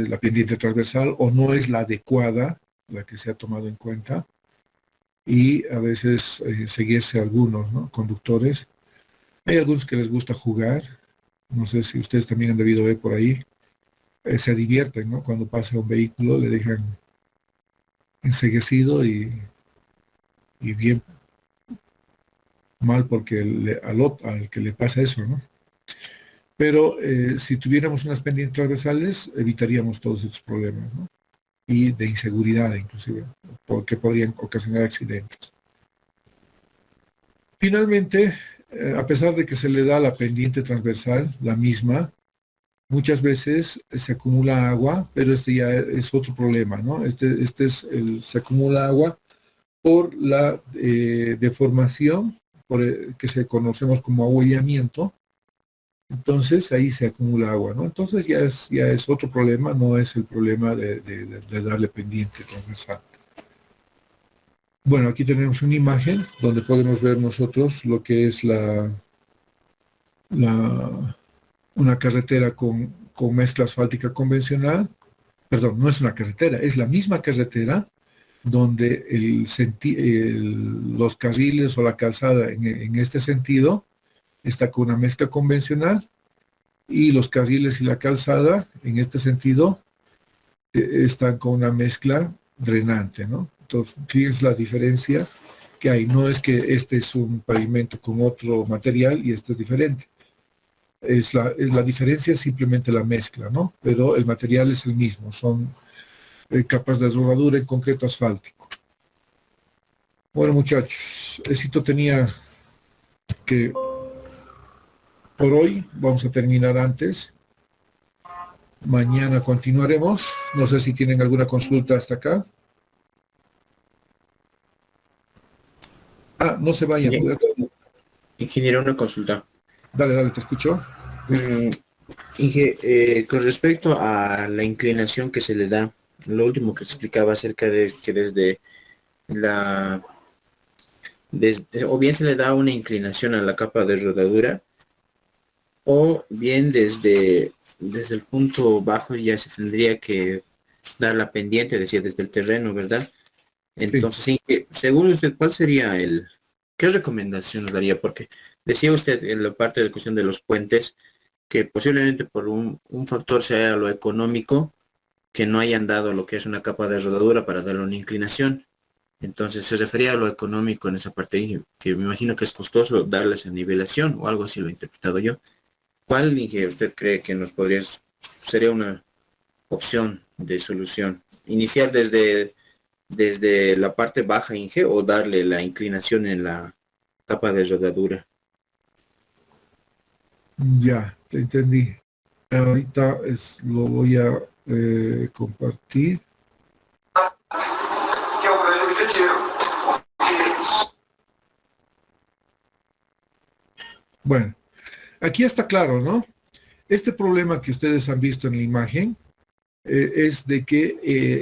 S1: la pendiente transversal o no es la adecuada, la que se ha tomado en cuenta, y a veces seguirse algunos, ¿no? Conductores. Hay algunos que les gusta jugar, no sé si ustedes también han debido ver por ahí, se divierten, ¿no? Cuando pasa un vehículo le dejan enceguecido y bien mal porque al que le pasa eso, ¿no? Pero si tuviéramos unas pendientes transversales, evitaríamos todos estos problemas, ¿no? Y de inseguridad inclusive, porque podrían ocasionar accidentes. Finalmente, a pesar de que se le da la pendiente transversal, la misma, muchas veces se acumula agua, pero este ya es otro problema, ¿no? Se acumula agua por la deformación, que conocemos como ahuellamiento. Entonces ahí se acumula agua, ¿no? Entonces ya es otro problema, no es el problema de darle pendiente transversal. Bueno, aquí tenemos una imagen donde podemos ver nosotros lo que es una carretera con mezcla asfáltica convencional, perdón, no es una carretera, es la misma carretera donde los carriles o la calzada en este sentido está con una mezcla convencional y los carriles y la calzada en este sentido están con una mezcla drenante, ¿no? Entonces, fíjense la diferencia que hay. No es que este es un pavimento con otro material y este es diferente. La diferencia es simplemente la mezcla, ¿no? Pero el material es el mismo, son capas de rodadura en concreto asfáltico. Bueno, muchachos, esto tenía que, por hoy, vamos a terminar antes. Mañana continuaremos. No sé si tienen alguna consulta hasta acá. No se vayan.
S4: Ingeniero, una consulta.
S1: Dale, te escucho.
S4: Con respecto a la inclinación que se le da, lo último que explicaba acerca de que o bien se le da una inclinación a la capa de rodadura, o bien desde el punto bajo ya se tendría que dar la pendiente, decía, desde el terreno, ¿verdad? Entonces, sí, según usted, ¿cuál sería qué recomendación nos daría? Porque decía usted en la parte de cuestión de los puentes, que posiblemente por un factor sea lo económico, que no hayan dado lo que es una capa de rodadura para darle una inclinación. Entonces se refería a lo económico en esa parte, que me imagino que es costoso darle esa nivelación o algo así lo he interpretado yo. ¿Cuál, Inge, usted cree que sería una opción de solución? ¿Iniciar desde la parte baja, Inge, o darle la inclinación en la capa de rodadura?
S1: Ya, te entendí. Ahorita lo voy a compartir. Bueno, aquí está claro, ¿no? Este problema que ustedes han visto en la imagen es de que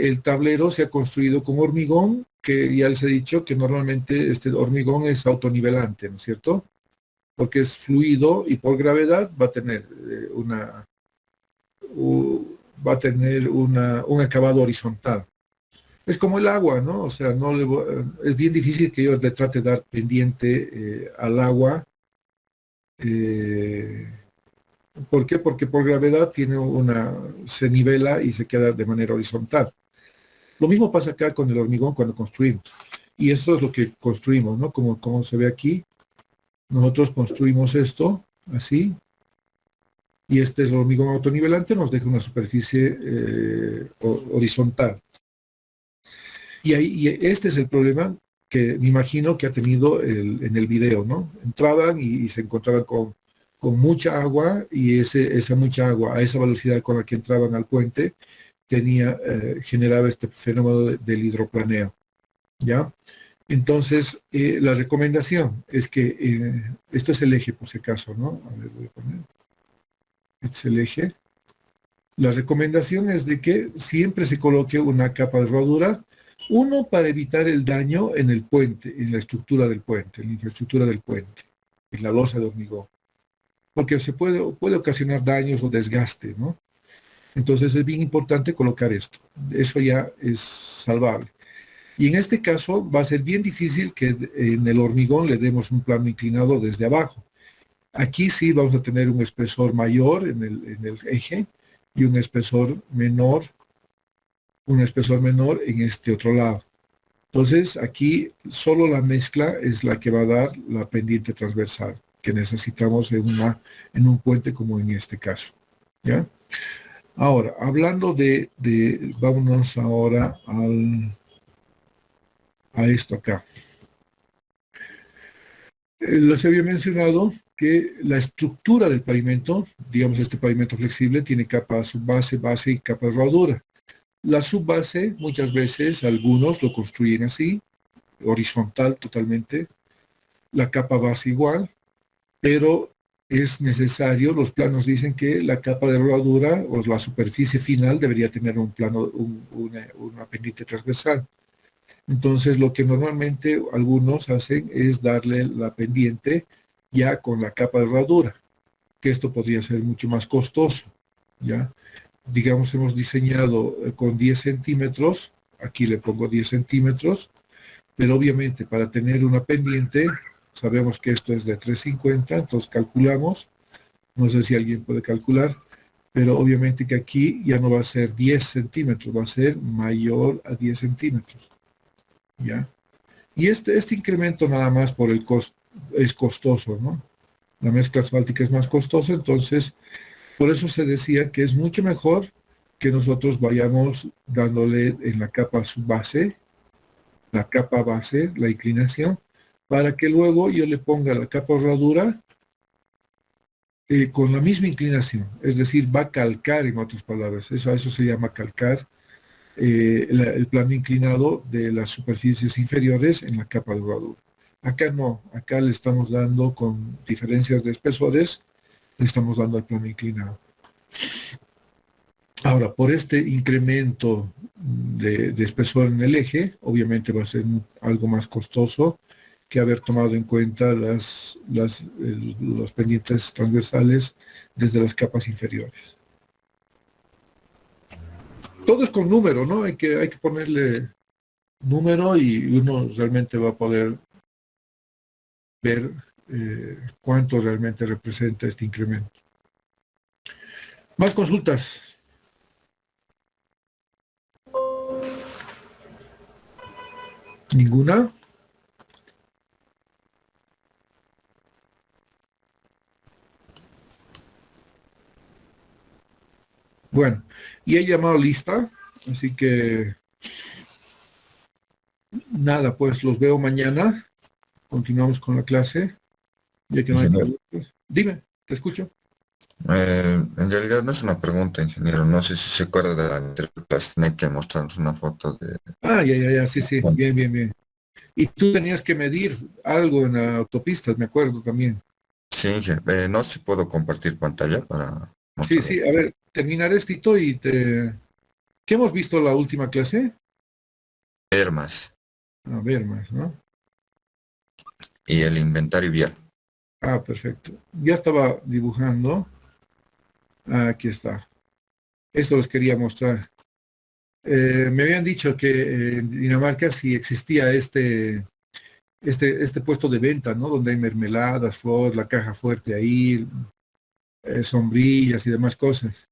S1: el tablero se ha construido con hormigón, que ya les he dicho que normalmente este hormigón es autonivelante, ¿no es cierto? Porque es fluido y por gravedad va a tener un acabado horizontal. Es como el agua, ¿no? O sea, es bien difícil que yo le trate de dar pendiente al agua. ¿Por qué? Porque por gravedad se nivela y se queda de manera horizontal. Lo mismo pasa acá con el hormigón cuando construimos. Y eso es lo que construimos, ¿no? Como se ve aquí. Nosotros construimos esto, así. Y este es el hormigón autonivelante, nos deja una superficie horizontal. Y este es el problema que me imagino que ha tenido en el video, ¿no? Entraban y se encontraban con mucha agua, y esa mucha agua a esa velocidad con la que entraban al puente generaba este fenómeno del hidroplaneo, ¿ya? Entonces, la recomendación es que, esto es el eje por si acaso, ¿no? A ver, voy a poner, este es el eje. La recomendación es de que siempre se coloque una capa de rodadura, uno, para evitar el daño en el puente, en la estructura del puente, en la infraestructura del puente, en la losa de hormigón, porque se puede ocasionar daños o desgaste, ¿no? Entonces es bien importante colocar esto. Eso ya es salvable. Y en este caso va a ser bien difícil que en el hormigón le demos un plano inclinado desde abajo. Aquí sí vamos a tener un espesor mayor en el eje y un espesor menor en este otro lado. Entonces aquí solo la mezcla es la que va a dar la pendiente transversal que necesitamos en un puente como en este caso, ¿ya? Ahora, hablando vámonos ahora a esto acá. Les había mencionado que la estructura del pavimento, digamos este pavimento flexible, tiene capa subbase, base y capa de rodadura. La subbase, muchas veces, algunos lo construyen así, horizontal totalmente, la capa base igual, pero es necesario, los planos dicen que la capa de rodadura o la superficie final debería tener una pendiente transversal. Entonces, lo que normalmente algunos hacen es darle la pendiente ya con la capa de rodadura, que esto podría ser mucho más costoso, ¿ya? digamos, hemos diseñado con 10 centímetros, aquí le pongo 10 centímetros, pero obviamente para tener una pendiente, sabemos que esto es de 350, entonces calculamos, no sé si alguien puede calcular, pero obviamente que aquí ya no va a ser 10 centímetros, va a ser mayor a 10 centímetros, ¿ya? Y este incremento nada más por el costo es costoso, ¿no? La mezcla asfáltica es más costosa, entonces por eso se decía que es mucho mejor que nosotros vayamos dándole en la capa su base, la capa base, la inclinación, para que luego yo le ponga la capa herradura con la misma inclinación, es decir, va a calcar, en otras palabras, eso se llama calcar, el plano inclinado de las superficies inferiores en la capa de herradura. Acá no, acá le estamos dando con diferencias de espesores, le estamos dando el plano inclinado. Ahora, por este incremento de espesor en el eje, obviamente va a ser algo más costoso que haber tomado en cuenta los pendientes transversales desde las capas inferiores. Todo es con número, ¿no? Hay que ponerle número y uno realmente va a poder ver cuánto realmente representa este incremento. Más consultas. ¿Ninguna? Bueno, y he llamado lista, así que nada, pues los veo mañana. Continuamos con la clase. Ya que no hay
S6: Ingeniero,
S1: preguntas. Dime, te escucho.
S6: en realidad no es una pregunta, ingeniero. No sé si se acuerda de la anterior clase, tenía que mostrarnos una foto de...
S1: Ah, ya, sí, sí,
S6: Bueno,
S1: bien, bien, bien. Y tú tenías que medir algo en la autopista, me acuerdo también.
S6: sí, no sé si puedo compartir pantalla para
S1: Sí,
S6: mostrarlo.
S1: sí, a ver, terminar esto y te... ¿Qué hemos visto la última clase?
S6: Ver más.
S1: A ver más, ¿no?
S6: Y el inventario vial.
S1: Ah, perfecto. Ya estaba dibujando. Ah, aquí está. Esto les quería mostrar. Me habían dicho que en Dinamarca sí existía este puesto de venta, ¿no? Donde hay mermeladas, flores, la caja fuerte ahí, sombrillas y demás cosas.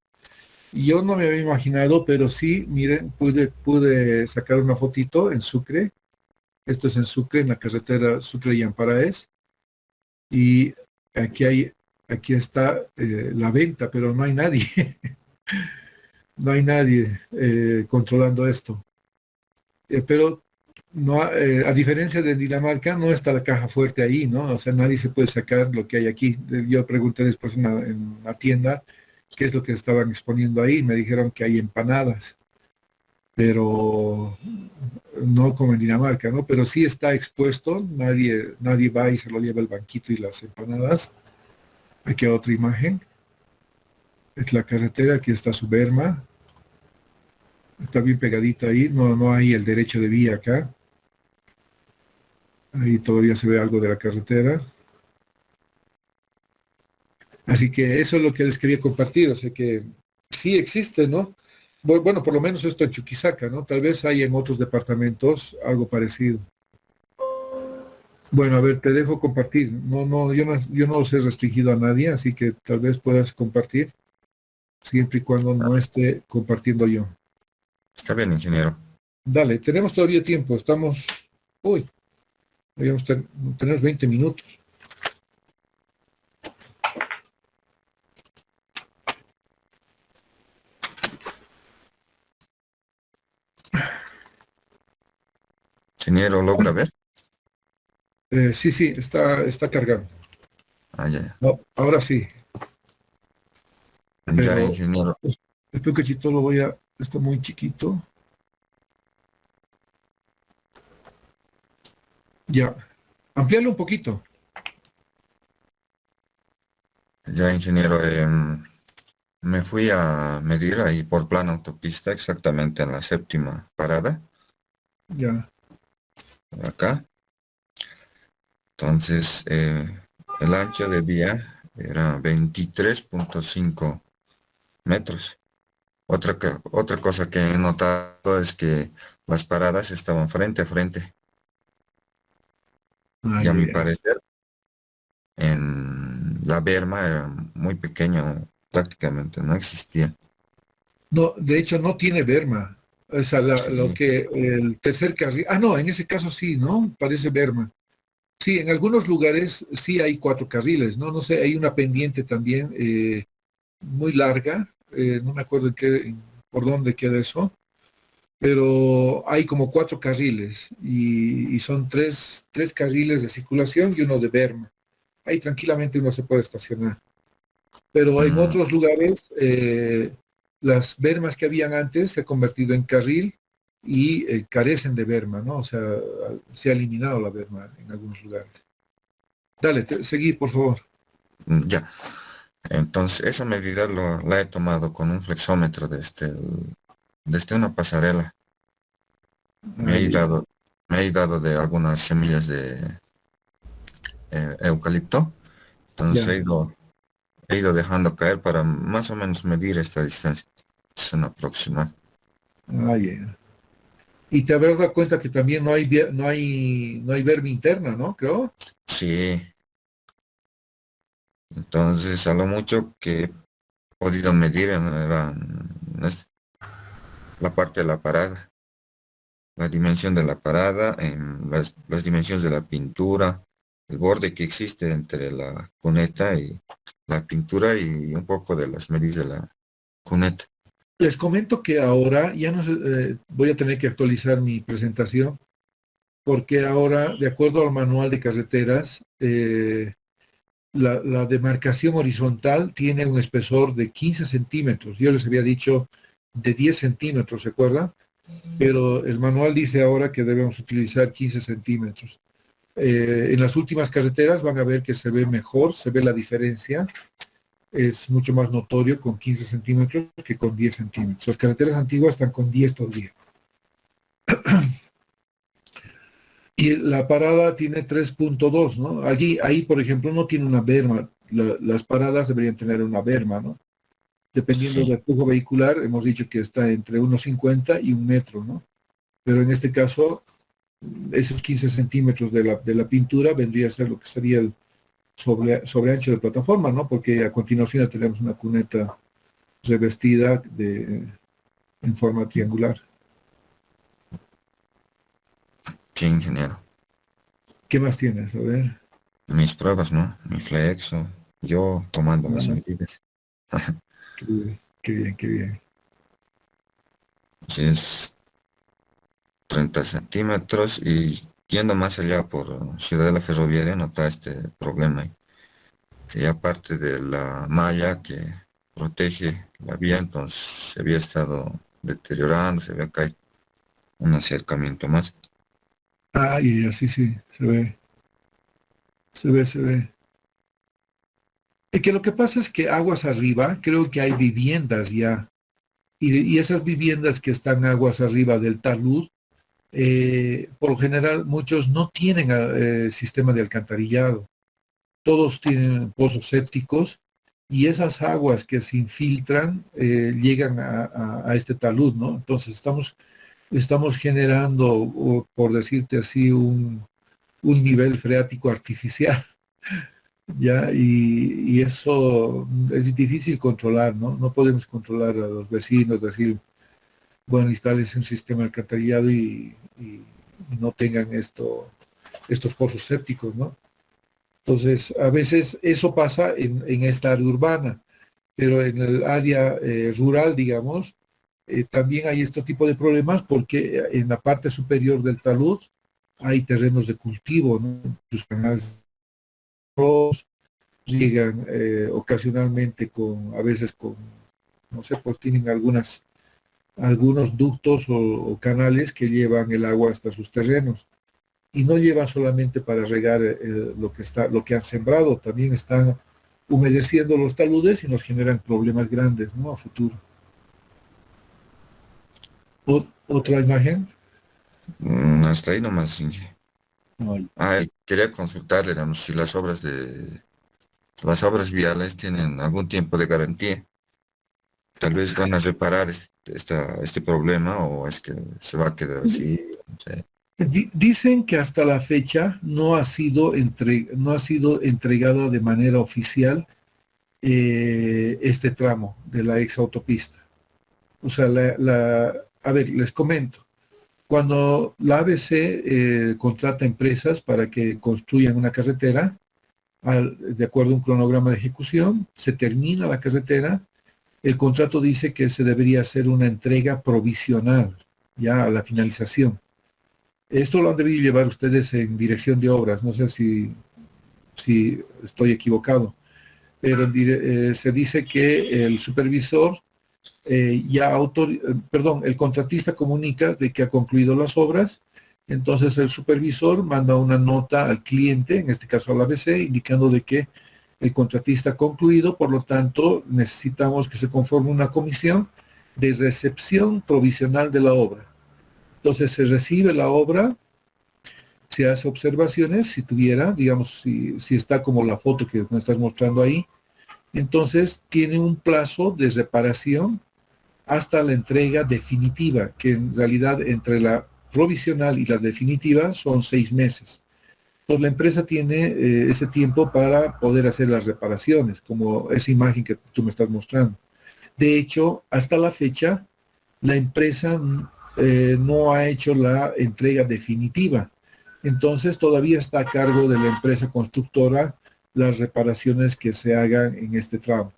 S1: Y yo no me había imaginado, pero sí, miren, pude sacar una fotito en Sucre. Esto es en Sucre, en la carretera Sucre y Amparaes. Y aquí está la venta, pero no hay nadie. No hay nadie controlando esto. Pero no, a diferencia de Dinamarca, no está la caja fuerte ahí, ¿no? O sea, nadie se puede sacar lo que hay aquí. Yo pregunté después en la tienda qué es lo que estaban exponiendo ahí. Me dijeron que hay empanadas, pero no como en Dinamarca, ¿no? Pero sí está expuesto, nadie va y se lo lleva el banquito y las empanadas. Aquí hay otra imagen. Es la carretera, aquí está su berma. Está bien pegadita ahí, no hay el derecho de vía acá. Ahí todavía se ve algo de la carretera. Así que eso es lo que les quería compartir. O sea que sí existe, ¿no? Bueno, por lo menos esto en Chuquisaca, ¿no? Tal vez hay en otros departamentos algo parecido. Bueno, a ver, te dejo compartir. Yo no los he restringido a nadie, así que tal vez puedas compartir, siempre y cuando no esté compartiendo yo.
S6: Está bien, ingeniero.
S1: Dale, tenemos todavía tiempo. Uy, tenemos 20 minutos.
S6: Ingeniero, ¿logra ver?
S1: Sí, está cargando.
S6: Ah, ya.
S1: No, ahora sí,
S6: Ya,
S1: pero
S6: ingeniero.
S1: el pequeñito está muy chiquito. Ya, amplíalo un poquito.
S6: Ya, ingeniero. Me fui a medir ahí por plano autopista, exactamente en la séptima parada,
S1: Ya,
S6: por acá. Entonces, el ancho de vía era 23.5 metros. Otra cosa que he notado es que las paradas estaban frente a frente
S1: Ah,
S6: y a
S1: ya,
S6: mi
S1: ya.
S6: parecer en la berma era muy pequeño, prácticamente no existía.
S1: No, de hecho no tiene berma. O sea, lo
S6: Sí.
S1: que el tercer carril, no, en ese caso sí, ¿no? Parece berma. Sí, en algunos lugares sí hay cuatro carriles, ¿no? No sé, hay una pendiente también muy larga, no me acuerdo por dónde queda eso, pero hay como cuatro carriles y son tres carriles de circulación y uno de berma. Ahí tranquilamente uno se puede estacionar. Pero en
S6: Mm,
S1: otros lugares, las bermas que habían antes se han convertido en carril y carecen de berma, ¿no? O sea, se ha eliminado la berma en algunos lugares. Dale, seguí, por favor.
S6: ya. Entonces, esa medida la he tomado con un flexómetro desde una pasarela. Me he
S1: Ay, ay,
S6: dado, me he dado de algunas semillas de eucalipto. Entonces
S1: ya,
S6: he ido dejando caer para más o menos medir esta distancia. Es una aproximada.
S1: ay, ay. Y te habrás dado cuenta que también no hay berma interna, ¿no? Creo.
S6: Sí, entonces a lo mucho que he podido medir es la parte de la parada, la dimensión de la parada, en las dimensiones de la pintura, el borde que existe entre la cuneta y la pintura y un poco de las medidas de la cuneta.
S1: Les comento que ahora ya no sé, voy a tener que actualizar mi presentación porque ahora, de acuerdo al manual de carreteras, la demarcación horizontal tiene un espesor de 15 centímetros. Yo les había dicho de 10 centímetros, ¿se acuerdan? Pero el manual dice ahora que debemos utilizar 15 centímetros. En las últimas carreteras van a ver que se ve mejor, se ve la diferencia, es mucho más notorio con 15 centímetros que con 10 centímetros. Las carreteras antiguas están con 10 todavía. Y la parada tiene 3.2, ¿no? Ahí, por ejemplo, no tiene una berma. Las paradas deberían tener una berma, ¿no? Dependiendo
S6: Sí,
S1: del flujo vehicular, hemos dicho que está entre 1,50 y 1 metro, ¿no? Pero en este caso, esos 15 centímetros de la pintura vendría a ser lo que sería el sobre ancho de plataforma, ¿no? Porque a continuación tenemos una cuneta revestida en forma triangular.
S6: sí, ingeniero.
S1: ¿Qué más tienes? A ver.
S6: Mis pruebas, ¿no? Mi flexo, yo tomando las
S1: Ah,
S6: medidas.
S1: qué bien, qué bien.
S6: Sí, es 30 centímetros y yendo más allá por Ciudad de la Ferroviaria nota este problema, que ya parte de la malla que protege la vía, entonces se había estado deteriorando, se había caído un acercamiento más.
S1: Y así sí, se ve. Es que lo que pasa es que aguas arriba, creo que hay viviendas ya, y esas viviendas que están aguas arriba del talud, por lo general muchos no tienen sistema de alcantarillado, todos tienen pozos sépticos y esas aguas que se infiltran llegan a este talud, ¿no? Entonces estamos generando, o por decirte así, un nivel freático artificial. ¿Ya? Y eso es difícil controlar, ¿no? No podemos controlar a los vecinos, decir, bueno, instales un sistema de alcantarillado y no tengan estos pozos sépticos, ¿no? Entonces, a veces eso pasa en esta área urbana, pero en el área rural, digamos, también hay este tipo de problemas porque en la parte superior del talud hay terrenos de cultivo, ¿no? Sus canales llegan ocasionalmente a veces no sé, pues tienen algunos ductos o canales que llevan el agua hasta sus terrenos. Y no llevan solamente para regar lo que han sembrado, también están humedeciendo los taludes y nos generan problemas grandes, ¿no? A futuro. Otra imagen.
S6: Hasta ahí nomás, Inge.
S1: Ay,
S6: Quería consultarle, digamos, si las obras viales tienen algún tiempo de garantía. tal vez van a reparar este problema o es que se va a quedar así. No sé.
S1: Dicen que hasta la fecha no ha sido entregada de manera oficial este tramo de la ex autopista. O sea, a ver, les comento. Cuando la ABC contrata empresas para que construyan una carretera, de acuerdo a un cronograma de ejecución, se termina la carretera, el contrato dice que se debería hacer una entrega provisional, ya a la finalización. Esto lo han debido llevar ustedes en dirección de obras, no sé si estoy equivocado, pero se dice que el supervisor el contratista comunica de que ha concluido las obras, entonces el supervisor manda una nota al cliente, en este caso al ABC, indicando de que el contratista ha concluido, por lo tanto necesitamos que se conforme una comisión de recepción provisional de la obra. Entonces se recibe la obra, se hace observaciones, si tuviera, digamos, si está como la foto que me estás mostrando ahí, entonces tiene un plazo de reparación hasta la entrega definitiva, que en realidad entre la provisional y la definitiva son 6 meses. Entonces la empresa tiene ese tiempo para poder hacer las reparaciones, como esa imagen que tú me estás mostrando. De hecho, hasta la fecha, la empresa no ha hecho la entrega definitiva. Entonces todavía está a cargo de la empresa constructora las reparaciones que se hagan en este tramo.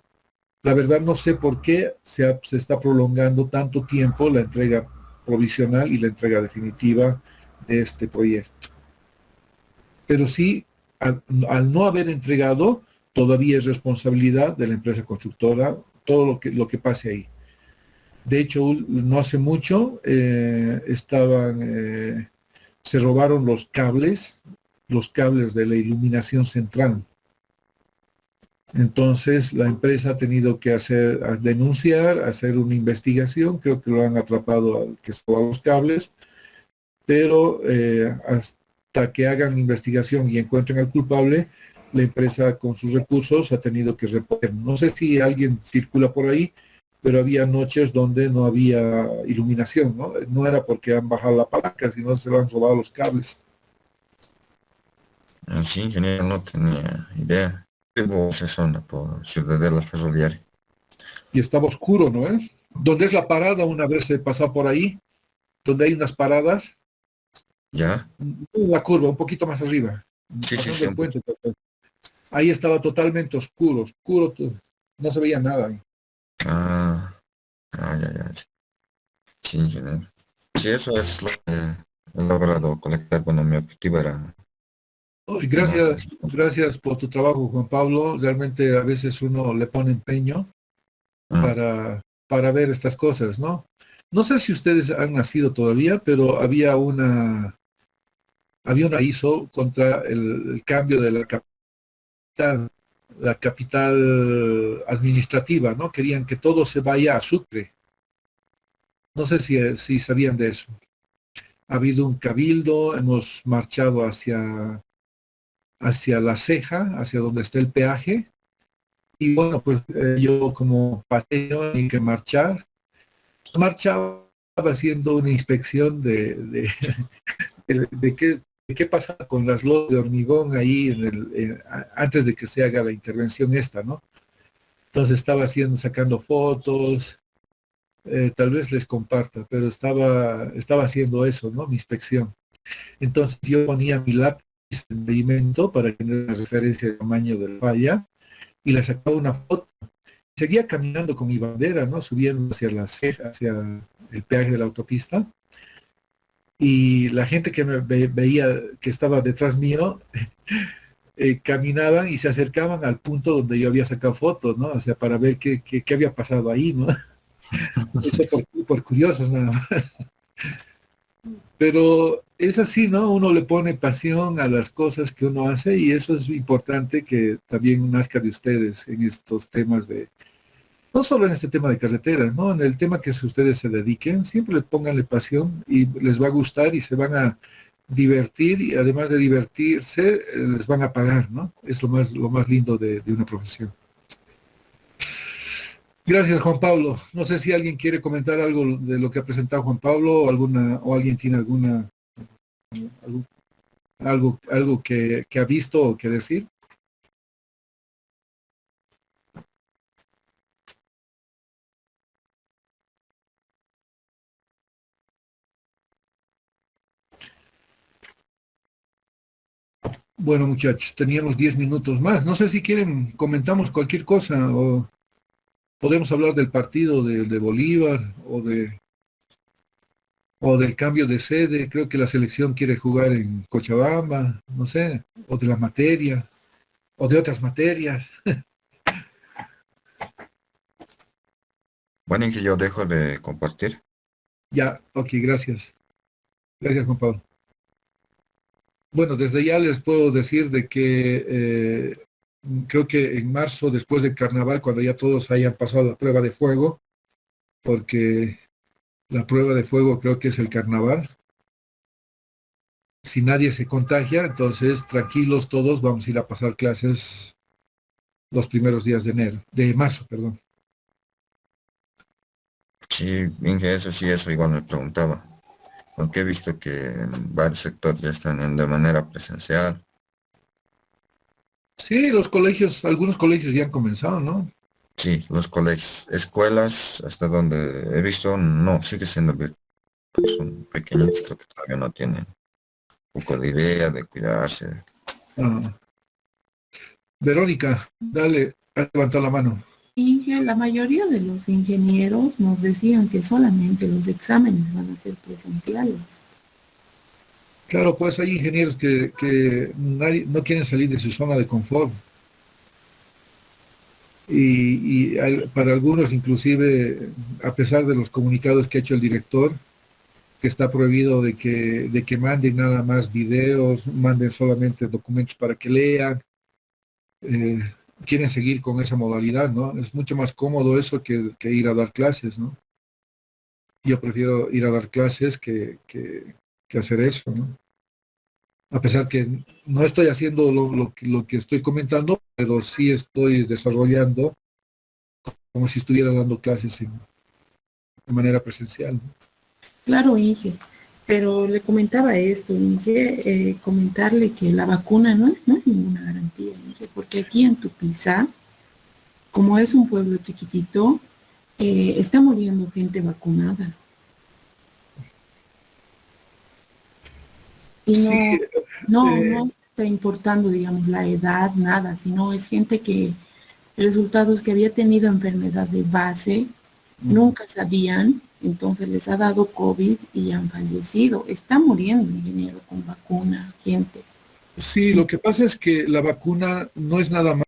S1: La verdad no sé por qué se está prolongando tanto tiempo la entrega provisional y la entrega definitiva de este proyecto. Pero sí, al no haber entregado, todavía es responsabilidad de la empresa constructora todo lo que pase ahí. De hecho, no hace mucho se robaron los cables de la iluminación central. Entonces la empresa ha tenido que denunciar, hacer una investigación, creo que lo han atrapado al que estaba los cables, pero hasta que hagan la investigación y encuentren al culpable, la empresa con sus recursos ha tenido que reponer. No sé si alguien circula por ahí, pero había noches donde no había iluminación, ¿no? No era porque han bajado la palanca, sino se lo han robado los cables.
S6: Sí, ingeniero, no tenía idea. Vivo esa zona por Ciudadela Ferroviaria.
S1: Y estaba oscuro, ¿no es? ¿Dónde es la parada? Una vez he pasado por ahí, donde hay unas paradas,
S6: ¿Ya?
S1: la curva, un poquito más arriba.
S6: Sí, sí,
S1: pasando
S6: sí.
S1: el puente. Ahí estaba totalmente oscuro, no se veía nada ahí.
S6: Ah, ya. Sí, ingeniero. Sí, eso es lo que he logrado colectar. Bueno, mi objetivo era...
S1: Gracias por tu trabajo, Juan Pablo. Realmente a veces uno le pone empeño para ver estas cosas, ¿no? No sé si ustedes han nacido todavía, pero había una ISO contra el cambio de la capital administrativa, ¿no? Querían que todo se vaya a Sucre. No sé si sabían de eso. Ha habido un cabildo, hemos marchado hacia La Ceja, hacia donde está el peaje. Y bueno, pues yo como paseo y que marchaba haciendo una inspección de qué pasa con las lodas de hormigón ahí antes de que se haga la intervención esta, ¿no? Entonces estaba sacando fotos, tal vez les comparta, pero estaba haciendo eso, ¿no? Mi inspección. Entonces yo ponía mi lápiz en medimento para tener una referencia de tamaño de la falla y le sacaba una foto. Seguía caminando con mi bandera, ¿no? Subiendo hacia La Ceja, hacia el peaje de la autopista. Y la gente que me veía que estaba detrás mío caminaban y se acercaban al punto donde yo había sacado fotos, ¿no? O sea, para ver qué había pasado ahí, ¿no? Eso por curiosos nada más. Pero es así, ¿no? Uno le pone pasión a las cosas que uno hace y eso es importante que también nazca de ustedes en estos temas no solo en este tema de carreteras, ¿no? En el tema que ustedes se dediquen, siempre pónganle pasión y les va a gustar y se van a divertir y además de divertirse, les van a pagar, ¿no? Es lo más lindo de una profesión. Gracias, Juan Pablo. No sé si alguien quiere comentar algo de lo que ha presentado Juan Pablo o alguien tiene algo, algo que ha visto o que decir. Bueno, muchachos, teníamos 10 minutos más. No sé si quieren, comentamos cualquier cosa o podemos hablar del partido de Bolívar o del cambio de sede. Creo que la selección quiere jugar en Cochabamba, no sé, o de la materia, o de otras materias.
S6: Bueno, y que yo dejo de compartir.
S1: Ya, ok, gracias. Gracias, Juan Pablo. Bueno, desde ya les puedo decir de que creo que en marzo, después del carnaval, cuando ya todos hayan pasado la prueba de fuego, porque la prueba de fuego creo que es el carnaval. Si nadie se contagia, entonces tranquilos todos, vamos a ir a pasar clases los primeros días de marzo, perdón.
S6: Sí, Inge, eso sí, eso igual me preguntaba. Porque he visto que varios sectores ya están de manera presencial.
S1: Sí, los colegios, algunos colegios ya han comenzado, ¿no?
S6: Sí, los colegios, escuelas, hasta donde he visto, no, sigue siendo virtual. Son pequeños, creo que todavía no tienen un poco de idea de cuidarse.
S1: Ah. Verónica, dale, levanta la mano.
S2: Inge, la mayoría de los ingenieros nos decían que solamente los exámenes van a ser presenciales.
S1: Claro, pues hay ingenieros que no quieren salir de su zona de confort. Para algunos, inclusive, a pesar de los comunicados que ha hecho el director, que está prohibido de que manden nada más videos, manden solamente documentos para que lean, eh, quieren seguir con esa modalidad, ¿no? Es mucho más cómodo eso que ir a dar clases, ¿no? Yo prefiero ir a dar clases que hacer eso, ¿no? A pesar que no estoy haciendo lo que estoy comentando, pero sí estoy desarrollando como si estuviera dando clases de manera presencial, ¿no?
S2: Claro, Inge, pero le comentaba esto, Inge, comentarle que la vacuna no es ninguna garantía, Inge, porque aquí en Tupizá, como es un pueblo chiquitito, está muriendo gente vacunada. Y
S1: Sí,
S2: no está importando, digamos, la edad, nada, sino es gente que resultados que había tenido enfermedad de base, nunca sabían, entonces les ha dado COVID y han fallecido. Está muriendo, ingeniero, con vacuna, gente.
S1: sí, lo que pasa es que la vacuna no es nada más